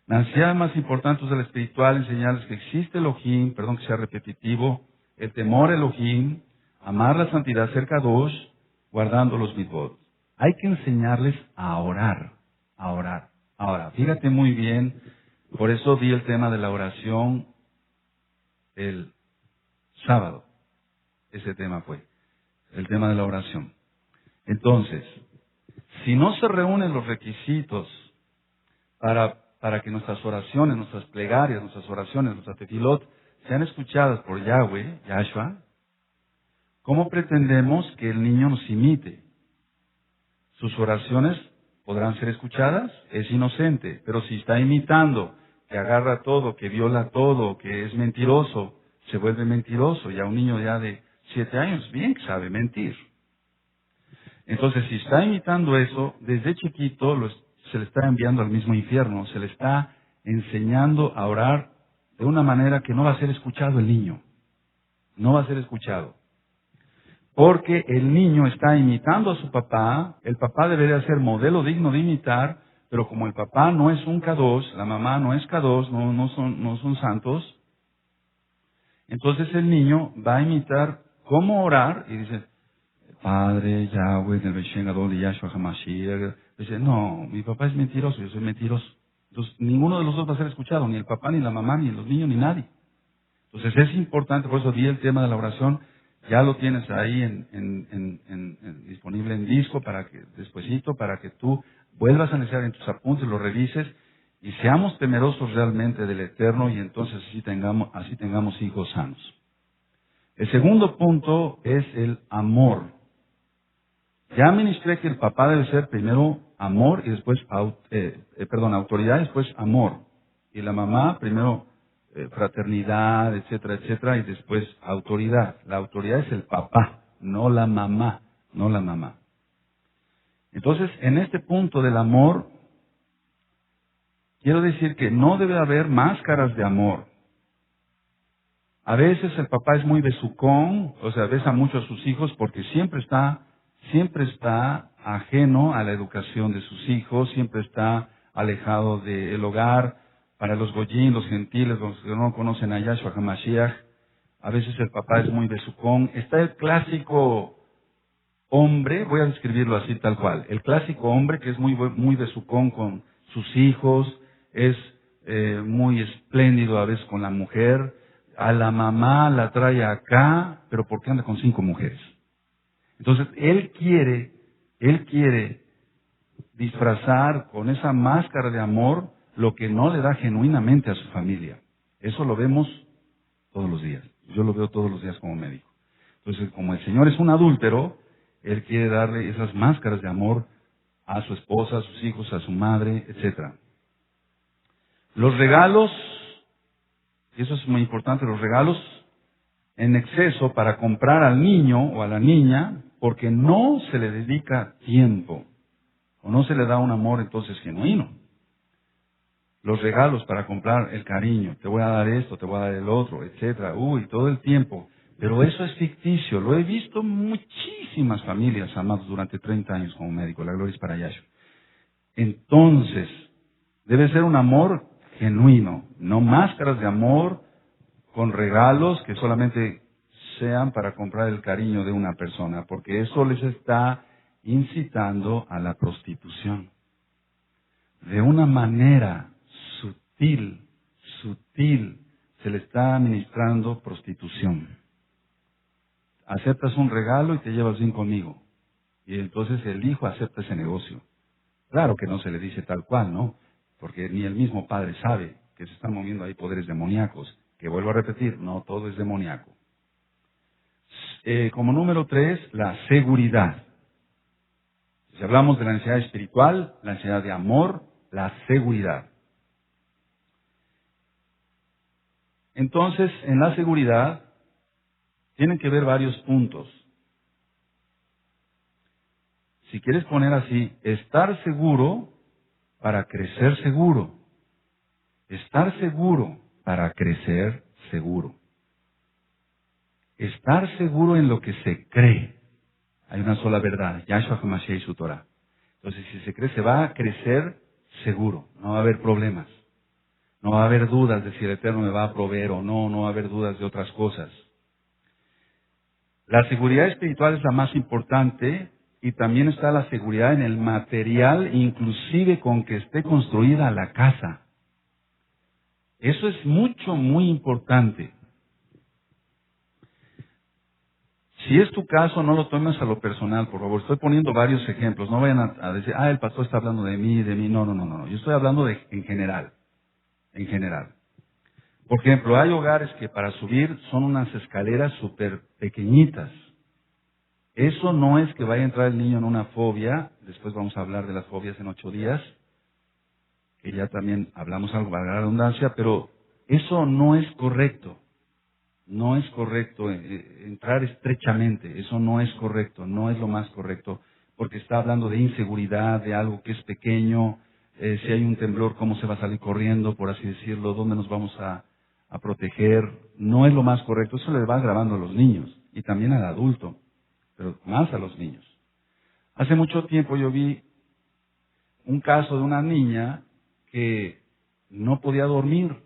La necesidad más importante de la espiritual enseñarles que existe Elohim, perdón que sea repetitivo, el temor a Elohim, amar la santidad, ser kadosh, guardando los mitzvot. Hay que enseñarles a orar, a orar. Ahora, fíjate muy bien, por eso di el tema de la oración el sábado. Ese tema fue, el tema de la oración. Entonces, si no se reúnen los requisitos para que nuestras oraciones, nuestras plegarias, nuestras oraciones, nuestras tefilot sean escuchadas por Yahweh, Yahshua, ¿cómo pretendemos que el niño nos imite? ¿Sus oraciones podrán ser escuchadas? Es inocente, pero si está imitando, que agarra todo, que viola todo, que es mentiroso, se vuelve mentiroso. Ya un niño ya de 7 años, bien que sabe mentir. Entonces, si está imitando eso, desde chiquito se le está enviando al mismo infierno, se le está enseñando a orar de una manera que no va a ser escuchado el niño. No va a ser escuchado. Porque el niño está imitando a su papá, el papá debería ser modelo digno de imitar, pero como el papá no es un Kadosh, la mamá no es Kadosh, no son santos, entonces el niño va a imitar cómo orar y dice, Padre, Yahweh, del Beshen Gadol y Yahshua HaMashiach. Dice, no, mi papá es mentiroso, yo soy mentiroso. Entonces, ninguno de los dos va a ser escuchado, ni el papá, ni la mamá, ni los niños, ni nadie. Entonces, es importante, por eso di el tema de la oración, ya lo tienes ahí disponible en disco, para que despuesito, para que tú vuelvas a analizar en tus apuntes, lo revises, y seamos temerosos realmente del Eterno, y entonces así tengamos hijos sanos. El segundo punto es el amor. Ya ministré que el papá debe ser primero amor y después, autoridad y después amor. Y la mamá primero fraternidad, etcétera, etcétera, y después autoridad. La autoridad es el papá, no la mamá, no la mamá. Entonces, en este punto del amor, quiero decir que no debe haber máscaras de amor. A veces el papá es muy besucón, o sea, besa mucho a sus hijos porque siempre está ajeno a la educación de sus hijos, siempre está alejado del hogar. Para los goyín, los gentiles, los que no conocen a Yahshua HaMashiach, a veces el papá es muy besucón. Está el clásico hombre, voy a describirlo así tal cual, el clásico hombre que es muy besucón con sus hijos, es muy espléndido a veces con la mujer, a la mamá la trae acá, pero porque anda con 5 mujeres. Entonces, él quiere disfrazar con esa máscara de amor lo que no le da genuinamente a su familia. Eso lo vemos todos los días. Yo lo veo todos los días como médico. Entonces, como el Señor es un adúltero, Él quiere darle esas máscaras de amor a su esposa, a sus hijos, a su madre, etc. Los regalos, y eso es muy importante, los regalos en exceso para comprar al niño o a la niña, porque no se le dedica tiempo, o no se le da un amor entonces genuino. Los regalos para comprar el cariño, te voy a dar esto, te voy a dar el otro, etcétera, todo el tiempo. Pero eso es ficticio, lo he visto en muchísimas familias, amados, durante 30 años como médico, la gloria es para Yahshua. Entonces, debe ser un amor genuino, no máscaras de amor con regalos que solamente sean para comprar el cariño de una persona, porque eso les está incitando a la prostitución. De una manera sutil, se le está administrando prostitución. Aceptas un regalo y te llevas bien conmigo. Y entonces el hijo acepta ese negocio. Claro que no se le dice tal cual, ¿no? porque ni el mismo padre sabe que se están moviendo ahí poderes demoníacos, que vuelvo a repetir, no todo es demoníaco. Como número 3, la seguridad. Si hablamos de la ansiedad espiritual, la ansiedad de amor, la seguridad. Entonces, en la seguridad, tienen que ver varios puntos. Si quieres poner así, estar seguro para crecer seguro. Estar seguro para crecer seguro. Estar seguro en lo que se cree. Hay una sola verdad, Yahshua HaMashiach y su Torah. Entonces, si se cree, se va a crecer seguro. No va a haber problemas. No va a haber dudas de si el Eterno me va a proveer o no. No va a haber dudas de otras cosas. La seguridad espiritual es la más importante y también está la seguridad en el material, inclusive con que esté construida la casa. Eso es muy importante. Si es tu caso, no lo tomes a lo personal, por favor. Estoy poniendo varios ejemplos. No vayan a decir, el pastor está hablando de mí. No. Yo estoy hablando en general. En general. Por ejemplo, hay hogares que para subir son unas escaleras súper pequeñitas. Eso no es que vaya a entrar el niño en una fobia. Después vamos a hablar de las fobias en 8 días. Que ya también hablamos algo, valga la redundancia, pero eso no es correcto. No es correcto entrar estrechamente, eso no es correcto, no es lo más correcto, porque está hablando de inseguridad, de algo que es pequeño, si hay un temblor, cómo se va a salir corriendo, por así decirlo, dónde nos vamos a proteger, no es lo más correcto, eso le va grabando a los niños y también al adulto, pero más a los niños. Hace mucho tiempo yo vi un caso de una niña que no podía dormir,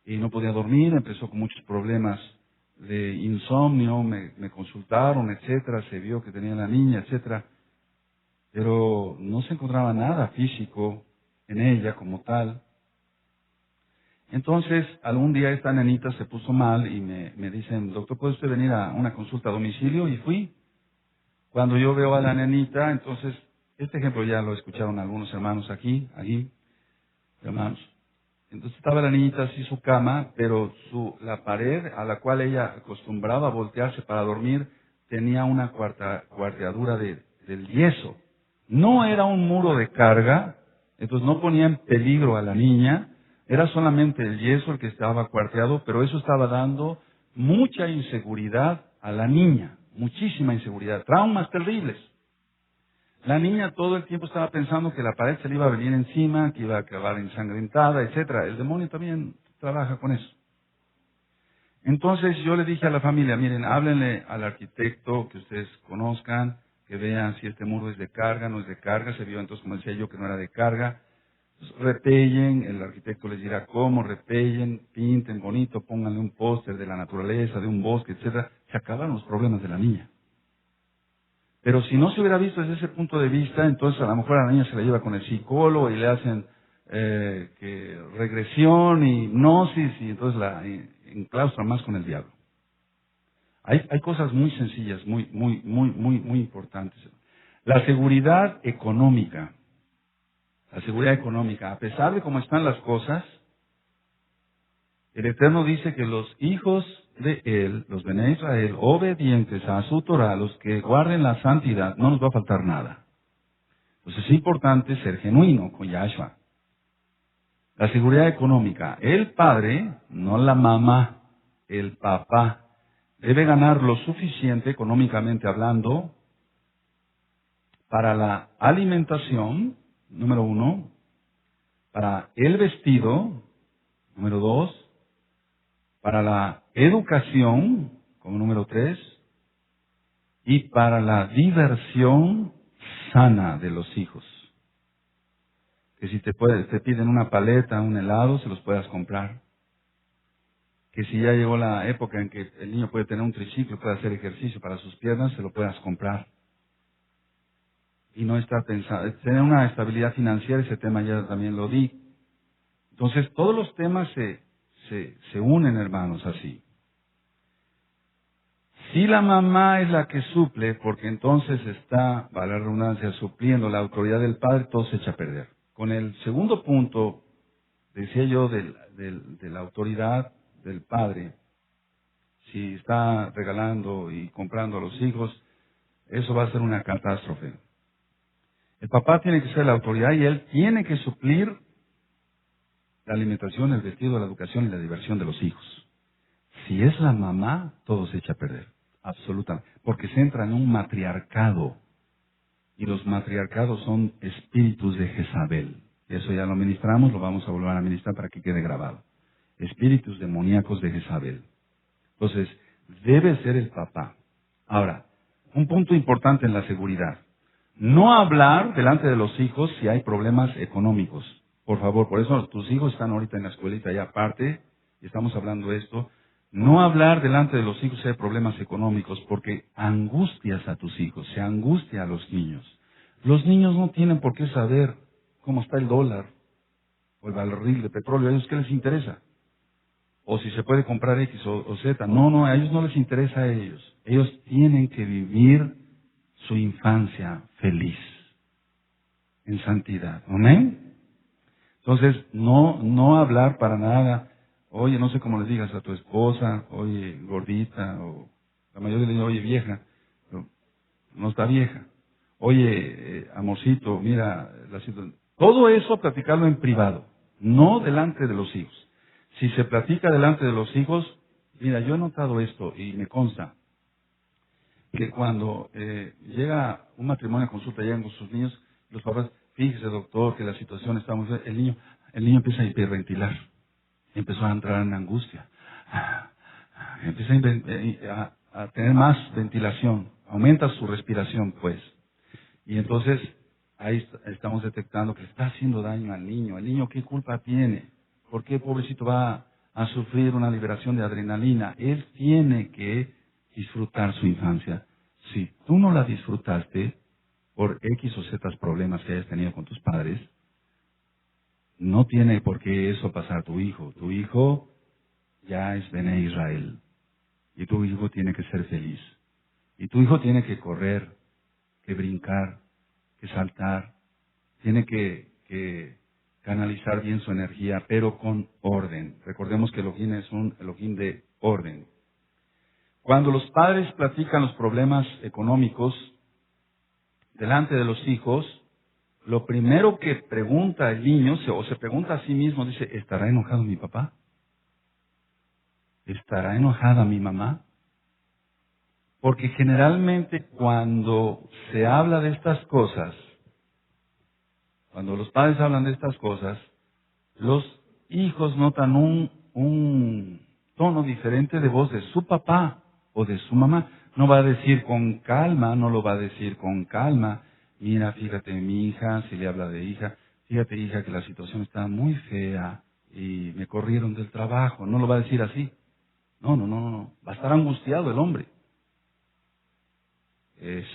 y no podía dormir, empezó con muchos problemas de insomnio, me consultaron, etcétera, se vio que tenía la niña, etcétera, pero no se encontraba nada físico en ella como tal. Entonces, algún día esta nenita se puso mal y me dicen, doctor, ¿puede usted venir a una consulta a domicilio? Y fui. Cuando yo veo a la nenita, entonces, este ejemplo ya lo escucharon algunos hermanos aquí, hermanos. Entonces estaba la niñita así su cama, pero la pared a la cual ella acostumbraba a voltearse para dormir tenía una cuarteadura del yeso. No era un muro de carga, entonces no ponía en peligro a la niña, era solamente el yeso el que estaba cuarteado, pero eso estaba dando mucha inseguridad a la niña, muchísima inseguridad, traumas terribles. La niña todo el tiempo estaba pensando que la pared se le iba a venir encima, que iba a acabar ensangrentada, etcétera. El demonio también trabaja con eso. Entonces yo le dije a la familia, miren, háblenle al arquitecto que ustedes conozcan, que vean si este muro es de carga, no es de carga. Se vio entonces, como decía yo, que no era de carga. Entonces, repellen, el arquitecto les dirá cómo, repellen, pinten bonito, pónganle un póster de la naturaleza, de un bosque, etcétera. Se acabaron los problemas de la niña. Pero si no se hubiera visto desde ese punto de vista, entonces a lo mejor a la niña se la lleva con el psicólogo y le hacen regresión, hipnosis, y entonces la enclaustran más con el diablo. Hay cosas muy sencillas, muy importantes. La seguridad económica. La seguridad económica. A pesar de cómo están las cosas, el Eterno dice que los hijos de Él, los Bene Israel, obedientes a su Torah, los que guarden la santidad, no nos va a faltar nada. Pues es importante ser genuino con Yahshua. La seguridad económica. El padre, no la mamá, el papá, debe ganar lo suficiente económicamente hablando para la alimentación, número 1, para el vestido, número 2, para la educación, como número 3, y para la diversión sana de los hijos. Que si te piden una paleta, un helado, se los puedas comprar. Que si ya llegó la época en que el niño puede tener un triciclo, puede hacer ejercicio para sus piernas, se lo puedas comprar. Y no estar pensando, tener una estabilidad financiera, ese tema ya también lo di. Entonces, todos los temas se unen, hermanos, así. Si la mamá es la que suple, porque entonces está, vale la redundancia, supliendo la autoridad del padre, todo se echa a perder. Con el segundo punto, decía yo, de la autoridad del padre, si está regalando y comprando a los hijos, eso va a ser una catástrofe. El papá tiene que ser la autoridad y él tiene que suplir la alimentación, el vestido, la educación y la diversión de los hijos. Si es la mamá, todo se echa a perder, absolutamente, porque se entra en un matriarcado, y los matriarcados son espíritus de Jezabel. Eso ya lo ministramos, lo vamos a volver a ministrar para que quede grabado. Espíritus demoníacos de Jezabel. Entonces, debe ser el papá. Ahora, un punto importante en la seguridad. No hablar delante de los hijos si hay problemas económicos. Por favor, por eso tus hijos están ahorita en la escuelita ya aparte, y estamos hablando de esto. No hablar delante de los hijos si hay problemas económicos, porque angustias a tus hijos, se angustia a los niños. Los niños no tienen por qué saber cómo está el dólar o el barril de petróleo. ¿A ellos qué les interesa? O si se puede comprar X o Z. No, a ellos no les interesa a ellos. Ellos tienen que vivir su infancia feliz, en santidad. ¿Amén? Entonces, no hablar para nada. Oye, no sé cómo le digas a tu esposa, oye, gordita, o la mayoría le dice, oye, vieja, pero no está vieja. Oye, amorcito, mira, la situación. Todo eso platicarlo en privado, no delante de los hijos. Si se platica delante de los hijos, mira, yo he notado esto y me consta que cuando llega un matrimonio a consulta, llegan con sus niños, los papás, fíjese doctor que la situación está muy fea, el niño empieza a hiperventilar, empezó a entrar en angustia, empieza a tener más ventilación, aumenta su respiración pues, y entonces ahí estamos detectando que le está haciendo daño al niño. ¿El niño qué culpa tiene? ¿Por qué pobrecito va a sufrir una liberación de adrenalina? Él tiene que disfrutar su infancia. Si tú no la disfrutaste por X o Z problemas que hayas tenido con tus padres, no tiene por qué eso pasar a tu hijo. Tu hijo ya es Bené Israel. Y tu hijo tiene que ser feliz. Y tu hijo tiene que correr, que brincar, que saltar. Tiene que canalizar bien su energía, pero con orden. Recordemos que Elohim es un Elohim de orden. Cuando los padres platican los problemas económicos delante de los hijos, lo primero que pregunta el niño, o se pregunta a sí mismo, dice, ¿estará enojado mi papá? ¿Estará enojada mi mamá? Porque generalmente cuando se habla de estas cosas, cuando los padres hablan de estas cosas, los hijos notan un tono diferente de voz de su papá o de su mamá. No va a decir con calma, no lo va a decir con calma. Mira, fíjate mi hija, si le habla de hija, fíjate hija que la situación está muy fea y me corrieron del trabajo. No lo va a decir así. No. Va a estar angustiado el hombre. Es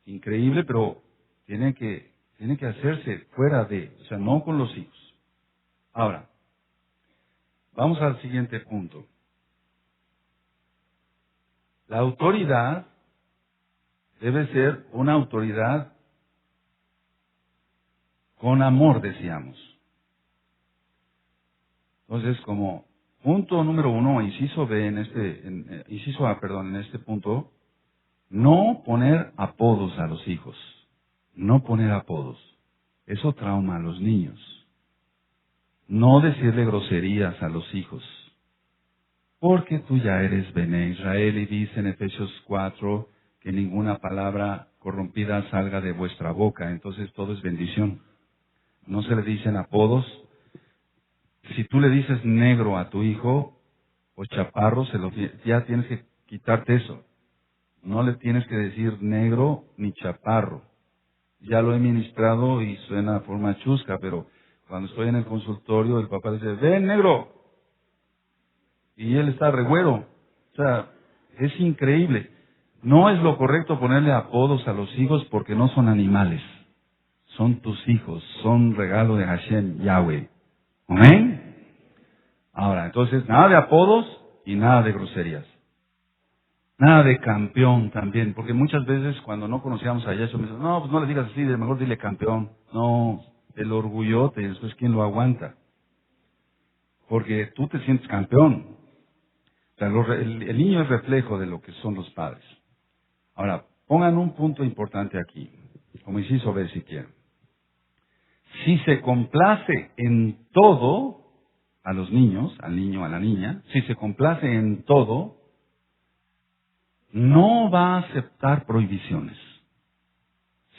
increíble, pero tiene que hacerse fuera de, o sea, no con los hijos. Ahora, vamos al siguiente punto. La autoridad debe ser una autoridad con amor, decíamos. Entonces, como punto número 1, inciso B inciso A, en este punto, no poner apodos a los hijos. No poner apodos. Eso trauma a los niños. No decirle groserías a los hijos. Porque tú ya eres Bené Israel y dice en Efesios 4 que ninguna palabra corrompida salga de vuestra boca. Entonces todo es bendición. No se le dicen apodos. Si tú le dices negro a tu hijo o chaparro, ya tienes que quitarte eso. No le tienes que decir negro ni chaparro. Ya lo he ministrado y suena de forma chusca, pero cuando estoy en el consultorio, el papá dice, ven negro. Y él está regüero. O sea, es increíble. No es lo correcto ponerle apodos a los hijos porque no son animales. Son tus hijos, son regalo de Hashem, Yahweh. ¿Amén? Ahora, entonces, nada de apodos y nada de groserías. Nada de campeón también, porque muchas veces cuando no conocíamos a Yahshua me dicen, no, pues no le digas así, mejor dile campeón. No, el orgullote, y después ¿quién lo aguanta? Porque tú te sientes campeón. O sea, el niño es reflejo de lo que son los padres. Ahora, pongan un punto importante aquí, como inciso B si quieren. Si se complace en todo a los niños, al niño, a la niña, si se complace en todo, no va a aceptar prohibiciones.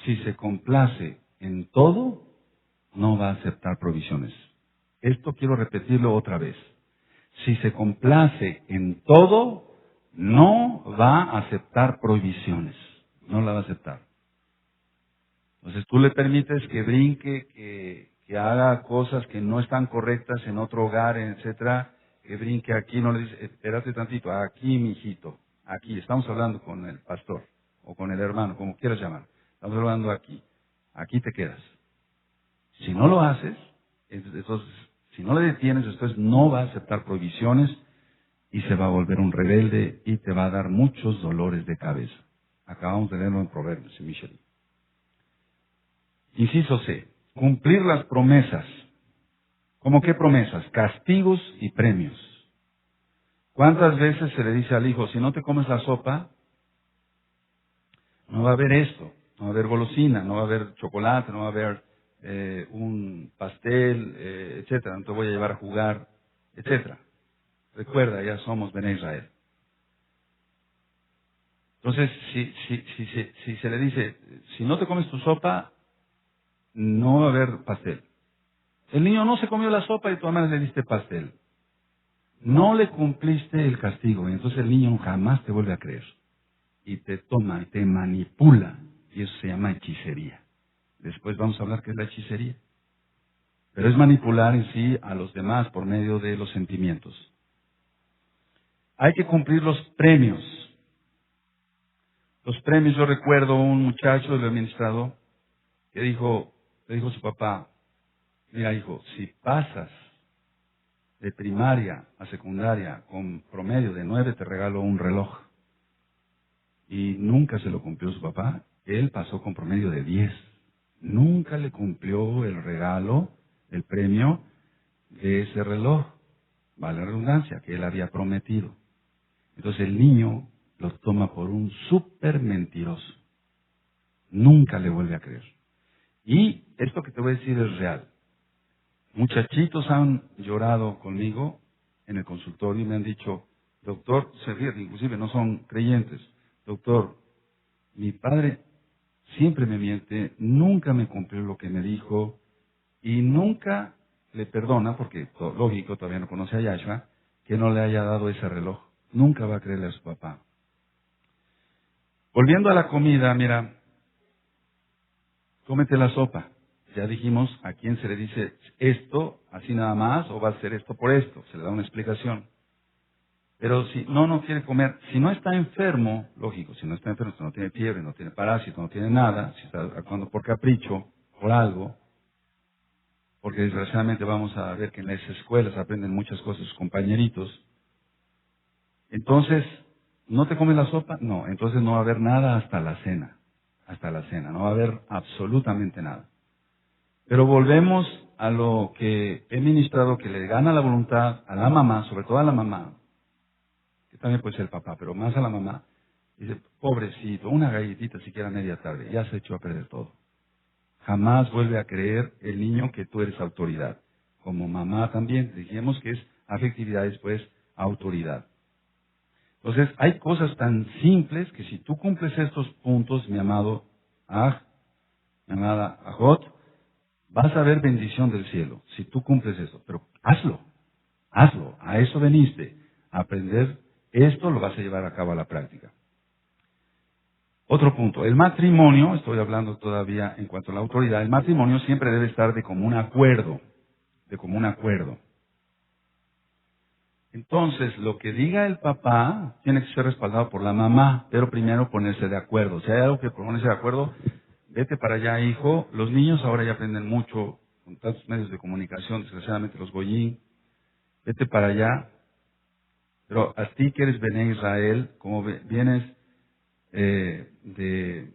Si se complace en todo, no va a aceptar prohibiciones. Esto quiero repetirlo otra vez. Si se complace en todo, no va a aceptar prohibiciones. No la va a aceptar. Entonces tú le permites que brinque, que haga cosas que no están correctas en otro hogar, etcétera, que brinque aquí, no le dices, espérate tantito, aquí, mijito, aquí, estamos hablando con el pastor, o con el hermano, como quieras llamar, estamos hablando aquí te quedas. Si no lo haces, entonces, si no le detienes, entonces no va a aceptar prohibiciones y se va a volver un rebelde y te va a dar muchos dolores de cabeza. Acabamos de leerlo en Proverbios, en Micheli. Inciso C, cumplir las promesas. ¿Cómo qué promesas? Castigos y premios. ¿Cuántas veces se le dice al hijo, si no te comes la sopa, no va a haber esto, no va a haber golosina, no va a haber chocolate, no va a haber un pastel, etcétera, no te voy a llevar a jugar, etcétera? Recuerda, ya somos Bene Israel. Entonces, si se le dice, si no te comes tu sopa, no va a haber pastel. El niño no se comió la sopa y tú además le diste pastel. No le cumpliste el castigo y entonces el niño jamás te vuelve a creer. Y te toma y te manipula. Y eso se llama hechicería. Después vamos a hablar qué es la hechicería. Pero es manipular en sí a los demás por medio de los sentimientos. Hay que cumplir los premios. Los premios, yo recuerdo un muchacho, el administrador, que le dijo a su papá, mira hijo, si pasas de primaria a secundaria con promedio de 9 te regalo un reloj. Y nunca se lo cumplió su papá. Él pasó con promedio de 10. Nunca le cumplió el regalo, el premio de ese reloj, vale la redundancia, que él había prometido. Entonces el niño lo toma por un súper mentiroso. Nunca le vuelve a creer. Y esto que te voy a decir es real. Muchachitos han llorado conmigo en el consultorio y me han dicho, doctor, se ríen, inclusive no son creyentes, doctor, mi padre siempre me miente, nunca me cumplió lo que me dijo y nunca le perdona, porque lógico, todavía no conoce a Yahshua, que no le haya dado ese reloj. Nunca va a creerle a su papá. Volviendo a la comida, mira, cómete la sopa. Ya dijimos a quién se le dice esto, así nada más, o va a ser esto por esto. Se le da una explicación. Pero si no quiere comer, si no está enfermo, lógico, si no está enfermo, si no tiene fiebre, no tiene parásito, no tiene nada, si está actuando por capricho, por algo, porque desgraciadamente vamos a ver que en las escuelas aprenden muchas cosas sus compañeritos. Entonces, ¿no te comes la sopa? No, entonces no va a haber nada hasta la cena. Hasta la cena, no va a haber absolutamente nada. Pero volvemos a lo que he ministrado, que le gana la voluntad a la mamá, sobre todo a la mamá, que también puede ser el papá, pero más a la mamá. Dice, pobrecito, una galletita siquiera a media tarde, ya se echó a perder todo. Jamás vuelve a creer el niño que tú eres autoridad. Como mamá también, dijimos que es afectividad después autoridad. Entonces, hay cosas tan simples que si tú cumples estos puntos, mi amado Aj, mi amada Ajot, vas a ver bendición del cielo, si tú cumples eso. Pero hazlo, a eso veniste, a aprender esto, lo vas a llevar a cabo a la práctica. Otro punto, el matrimonio, estoy hablando todavía en cuanto a la autoridad, el matrimonio siempre debe estar de común acuerdo, Entonces, lo que diga el papá tiene que ser respaldado por la mamá, pero primero ponerse de acuerdo. Si hay algo que ponerse de acuerdo, vete para allá, hijo. Los niños ahora ya aprenden mucho con tantos medios de comunicación, desgraciadamente los goyín. Vete para allá. Pero a ti que eres Bene Israel, como vienes de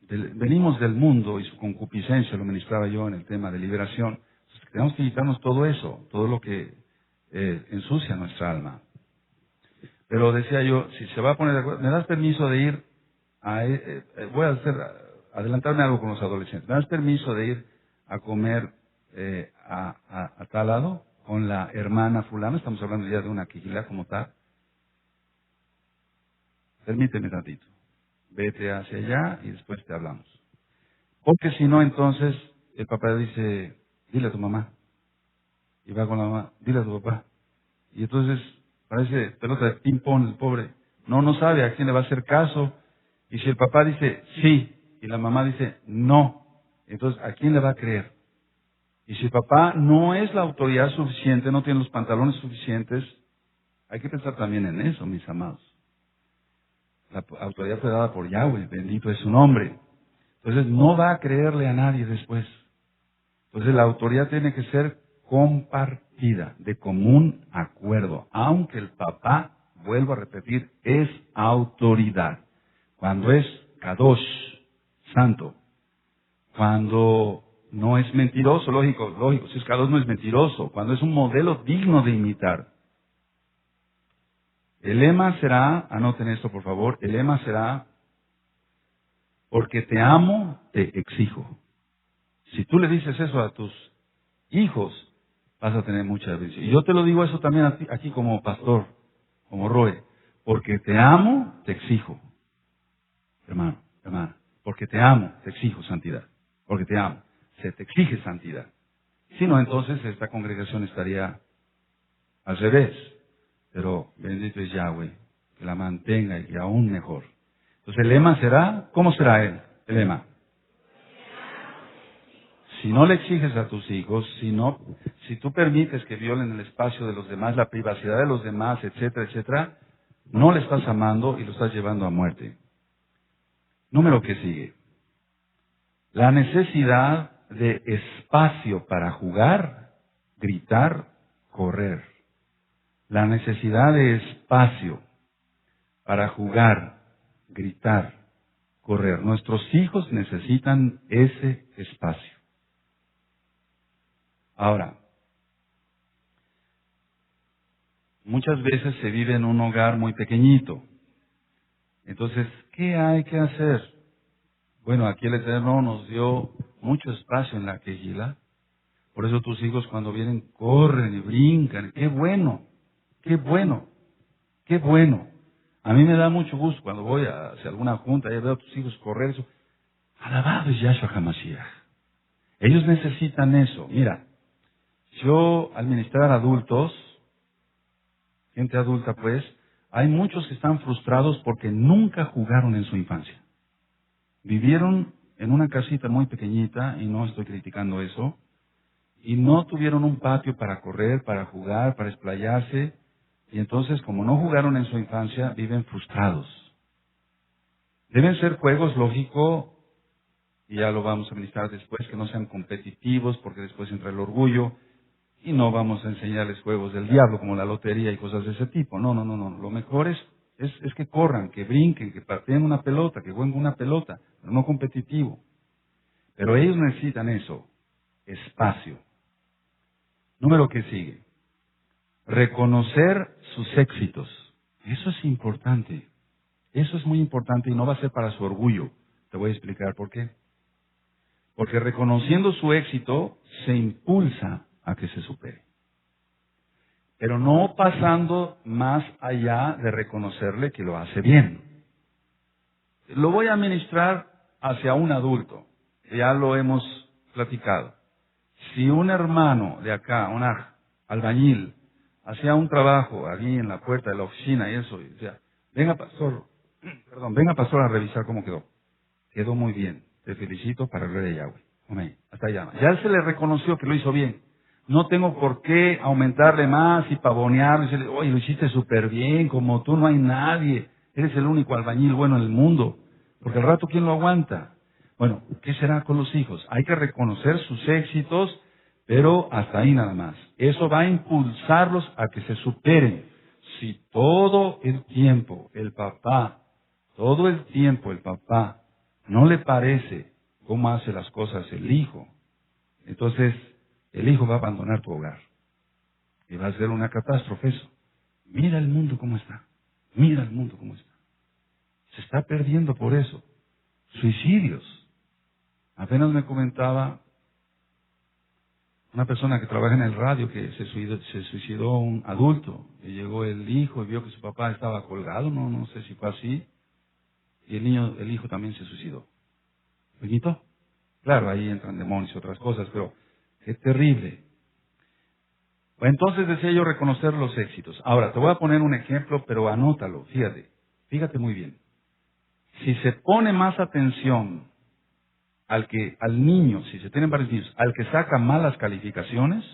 venimos del mundo y su concupiscencia, lo ministraba yo en el tema de liberación. Entonces, tenemos que quitarnos todo eso, todo lo que ensucia nuestra alma. Pero decía yo, si se va a poner de acuerdo, ¿me das permiso de ir voy a adelantarme algo con los adolescentes? ¿Me das permiso de ir a comer a tal lado con la hermana fulana? Estamos hablando ya de una quijilá como tal. Permíteme tantito. Vete hacia allá y después te hablamos. Porque si no, entonces el papá dice, dile a tu mamá. Y va con la mamá, dile a tu papá. Y entonces parece pelota de ping-pong el pobre. No sabe a quién le va a hacer caso. Y si el papá dice sí y la mamá dice no, entonces ¿a quién le va a creer? Y si el papá no es la autoridad suficiente, no tiene los pantalones suficientes, hay que pensar también en eso, mis amados. La autoridad fue dada por Yahweh, bendito es su nombre. Entonces no va a creerle a nadie después. Entonces la autoridad tiene que ser compartida, de común acuerdo. Aunque el papá, vuelvo a repetir, es autoridad. Cuando es Kadosh, santo. Cuando no es mentiroso, lógico, si es Kadosh no es mentiroso. Cuando es un modelo digno de imitar. El lema será, anoten esto por favor, el lema será, porque te amo, te exijo. Si tú le dices eso a tus hijos, vas a tener mucha bendición. Y yo te lo digo eso también a ti, aquí como pastor, como Roe, porque te amo, te exijo. Hermano, hermana, porque te amo, te exijo santidad. Porque te amo, se te exige santidad. Si no, entonces esta congregación estaría al revés. Pero bendito es Yahweh, que la mantenga y aún mejor. Entonces el lema será, ¿cómo será el lema? Si no le exiges a tus hijos, si tú permites que violen el espacio de los demás, la privacidad de los demás, etcétera, etcétera, no le estás amando y lo estás llevando a muerte. Número que sigue. La necesidad de espacio para jugar, gritar, correr. La necesidad de espacio para jugar, gritar, correr. Nuestros hijos necesitan ese espacio. Ahora, muchas veces se vive en un hogar muy pequeñito. Entonces, ¿qué hay que hacer? Bueno, aquí el Eterno nos dio mucho espacio en la quejila. Por eso tus hijos cuando vienen corren y brincan. ¡Qué bueno! ¡Qué bueno! ¡Qué bueno! A mí me da mucho gusto cuando voy hacia alguna junta y veo a tus hijos correr. Eso. Alabado es Yahshua HaMashiach. Ellos necesitan eso. Mira, yo al ministrar adultos, gente adulta pues, hay muchos que están frustrados porque nunca jugaron en su infancia. Vivieron en una casita muy pequeñita, y no estoy criticando eso, y no tuvieron un patio para correr, para jugar, para explayarse, y entonces como no jugaron en su infancia, viven frustrados. Deben ser juegos, lógico, y ya lo vamos a ministrar después, que no sean competitivos, porque después entra el orgullo, y no vamos a enseñarles juegos del diablo, como la lotería y cosas de ese tipo. No. Lo mejor es que corran, que brinquen, que pateen una pelota, que jueguen una pelota, pero no competitivo. Pero ellos necesitan eso, espacio. Número que sigue. Reconocer sus éxitos. Eso es importante. Eso es muy importante y no va a ser para su orgullo. Te voy a explicar por qué. Porque reconociendo su éxito, se impulsa a que se supere. Pero no pasando más allá de reconocerle que lo hace bien. Lo voy a ministrar hacia un adulto. Ya lo hemos platicado. Si un hermano de acá, un albañil, hacía un trabajo allí en la puerta de la oficina y eso, y decía, venga pastor a revisar cómo quedó. Quedó muy bien. Te felicito para el rey de Yahweh. Amén. Hasta allá. Ya se le reconoció que lo hizo bien. No tengo por qué aumentarle más y pavonearle y decirle, oye, lo hiciste súper bien, como tú no hay nadie. Eres el único albañil bueno en el mundo. Porque al rato, ¿quién lo aguanta? Bueno, ¿qué será con los hijos? Hay que reconocer sus éxitos, pero hasta ahí nada más. Eso va a impulsarlos a que se superen. Si todo el tiempo el papá no le parece cómo hace las cosas el hijo, entonces el hijo va a abandonar tu hogar. Y va a ser una catástrofe eso. Mira el mundo cómo está. Mira el mundo cómo está. Se está perdiendo por eso. Suicidios. Apenas me comentaba una persona que trabaja en el radio que se suicidó un adulto. Y llegó el hijo y vio que su papá estaba colgado, no sé si fue así. Y el hijo también se suicidó. ¿Lo quitó? Claro, ahí entran demonios y otras cosas, pero qué terrible. Entonces decía yo reconocer los éxitos. Ahora, te voy a poner un ejemplo, pero anótalo, fíjate muy bien. Si se pone más atención al niño, si se tienen varios niños, al que saca malas calificaciones,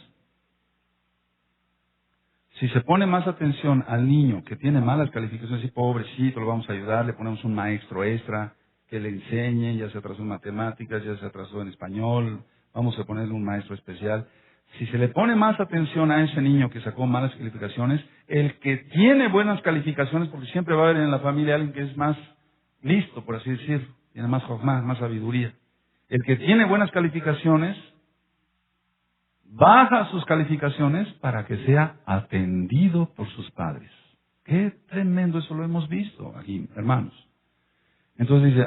si se pone más atención al niño que tiene malas calificaciones, y pobrecito, lo vamos a ayudar, le ponemos un maestro extra que le enseñe, ya se atrasó en matemáticas, ya se atrasó en español, vamos a ponerle un maestro especial. Si se le pone más atención a ese niño que sacó malas calificaciones, el que tiene buenas calificaciones, porque siempre va a haber en la familia alguien que es más listo, por así decirlo, tiene más jochma, más sabiduría. El que tiene buenas calificaciones, baja sus calificaciones para que sea atendido por sus padres. Qué tremendo, eso lo hemos visto aquí, hermanos. Entonces dice,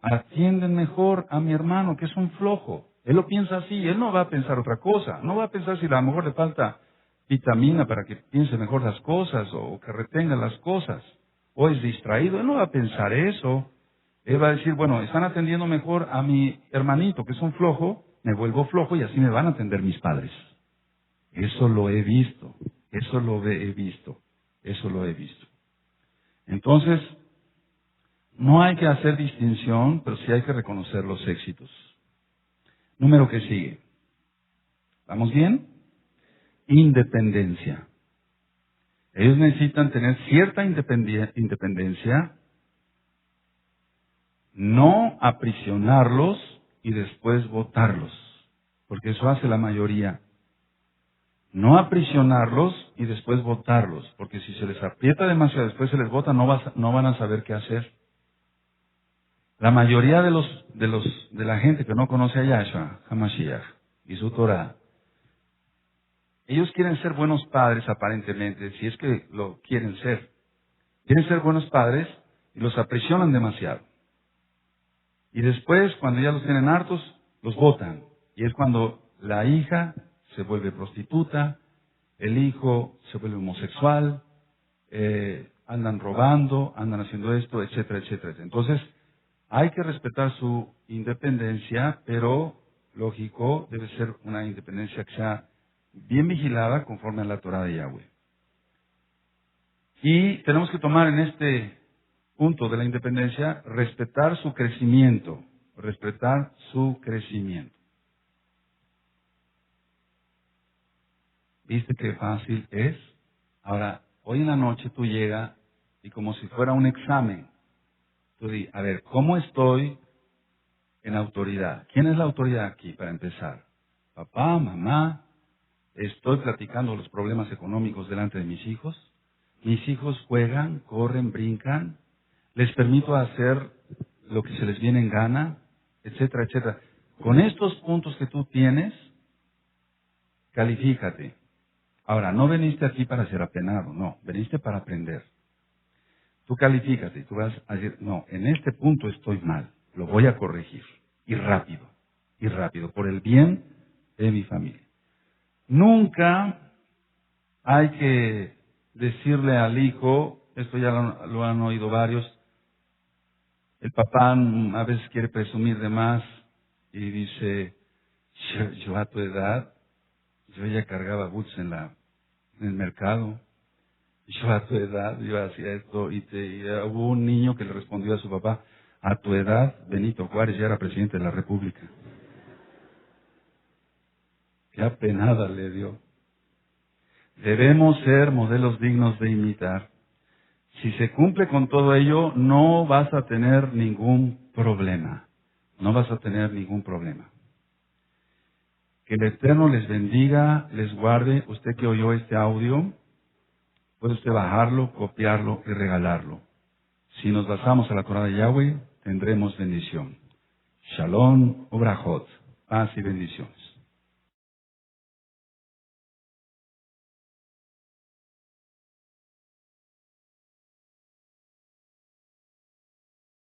atienden mejor a mi hermano, que es un flojo. Él lo piensa así, él no va a pensar otra cosa. No va a pensar si a lo mejor le falta vitamina para que piense mejor las cosas o que retenga las cosas. O es distraído, él no va a pensar eso. Él va a decir, bueno, están atendiendo mejor a mi hermanito, que es un flojo, me vuelvo flojo y así me van a atender mis padres. Eso lo he visto, eso lo he visto. Entonces, no hay que hacer distinción, pero sí hay que reconocer los éxitos. Número que sigue. ¿Vamos bien? Independencia. Ellos necesitan tener cierta independencia, no aprisionarlos y después botarlos, porque eso hace la mayoría. No aprisionarlos y después botarlos, porque si se les aprieta demasiado, después se les bota, no van a saber qué hacer. La mayoría de la gente que no conoce a Yahshua, HaMashiach, y su Torah, ellos quieren ser buenos padres aparentemente, si es que lo quieren ser. Quieren ser buenos padres y los aprisionan demasiado. Y después, cuando ya los tienen hartos, los botan. Y es cuando la hija se vuelve prostituta, el hijo se vuelve homosexual, andan robando, andan haciendo esto, etcétera, etcétera. Entonces, hay que respetar su independencia, pero, lógico, debe ser una independencia que sea bien vigilada conforme a la Torah de Yahweh. Y tenemos que tomar en este punto de la independencia, respetar su crecimiento. ¿Viste qué fácil es? Ahora, hoy en la noche tú llegas y como si fuera un examen, tú di, a ver, ¿cómo estoy en autoridad? ¿Quién es la autoridad aquí para empezar? Papá, mamá, estoy platicando los problemas económicos delante de mis hijos. Mis hijos juegan, corren, brincan, les permito hacer lo que se les viene en gana, etcétera, etcétera. Con estos puntos que tú tienes, califícate. Ahora, no veniste aquí para ser apenado, no, veniste para aprender. Tú califícate, tú vas a decir, no, en este punto estoy mal, lo voy a corregir, y rápido, por el bien de mi familia. Nunca hay que decirle al hijo, esto ya lo han oído varios, el papá a veces quiere presumir de más y dice, yo a tu edad, yo ya cargaba boots en el mercado, yo a tu edad, yo hacía esto, y hubo un niño que le respondió a su papá, a tu edad, Benito Juárez ya era presidente de la República. Qué apenada le dio. Debemos ser modelos dignos de imitar. Si se cumple con todo ello, no vas a tener ningún problema. Que el Eterno les bendiga, les guarde. Usted que oyó este audio, puede usted bajarlo, copiarlo y regalarlo. Si nos basamos a la Torah de Yahweh, tendremos bendición. Shalom, Ubrajot, paz y bendiciones.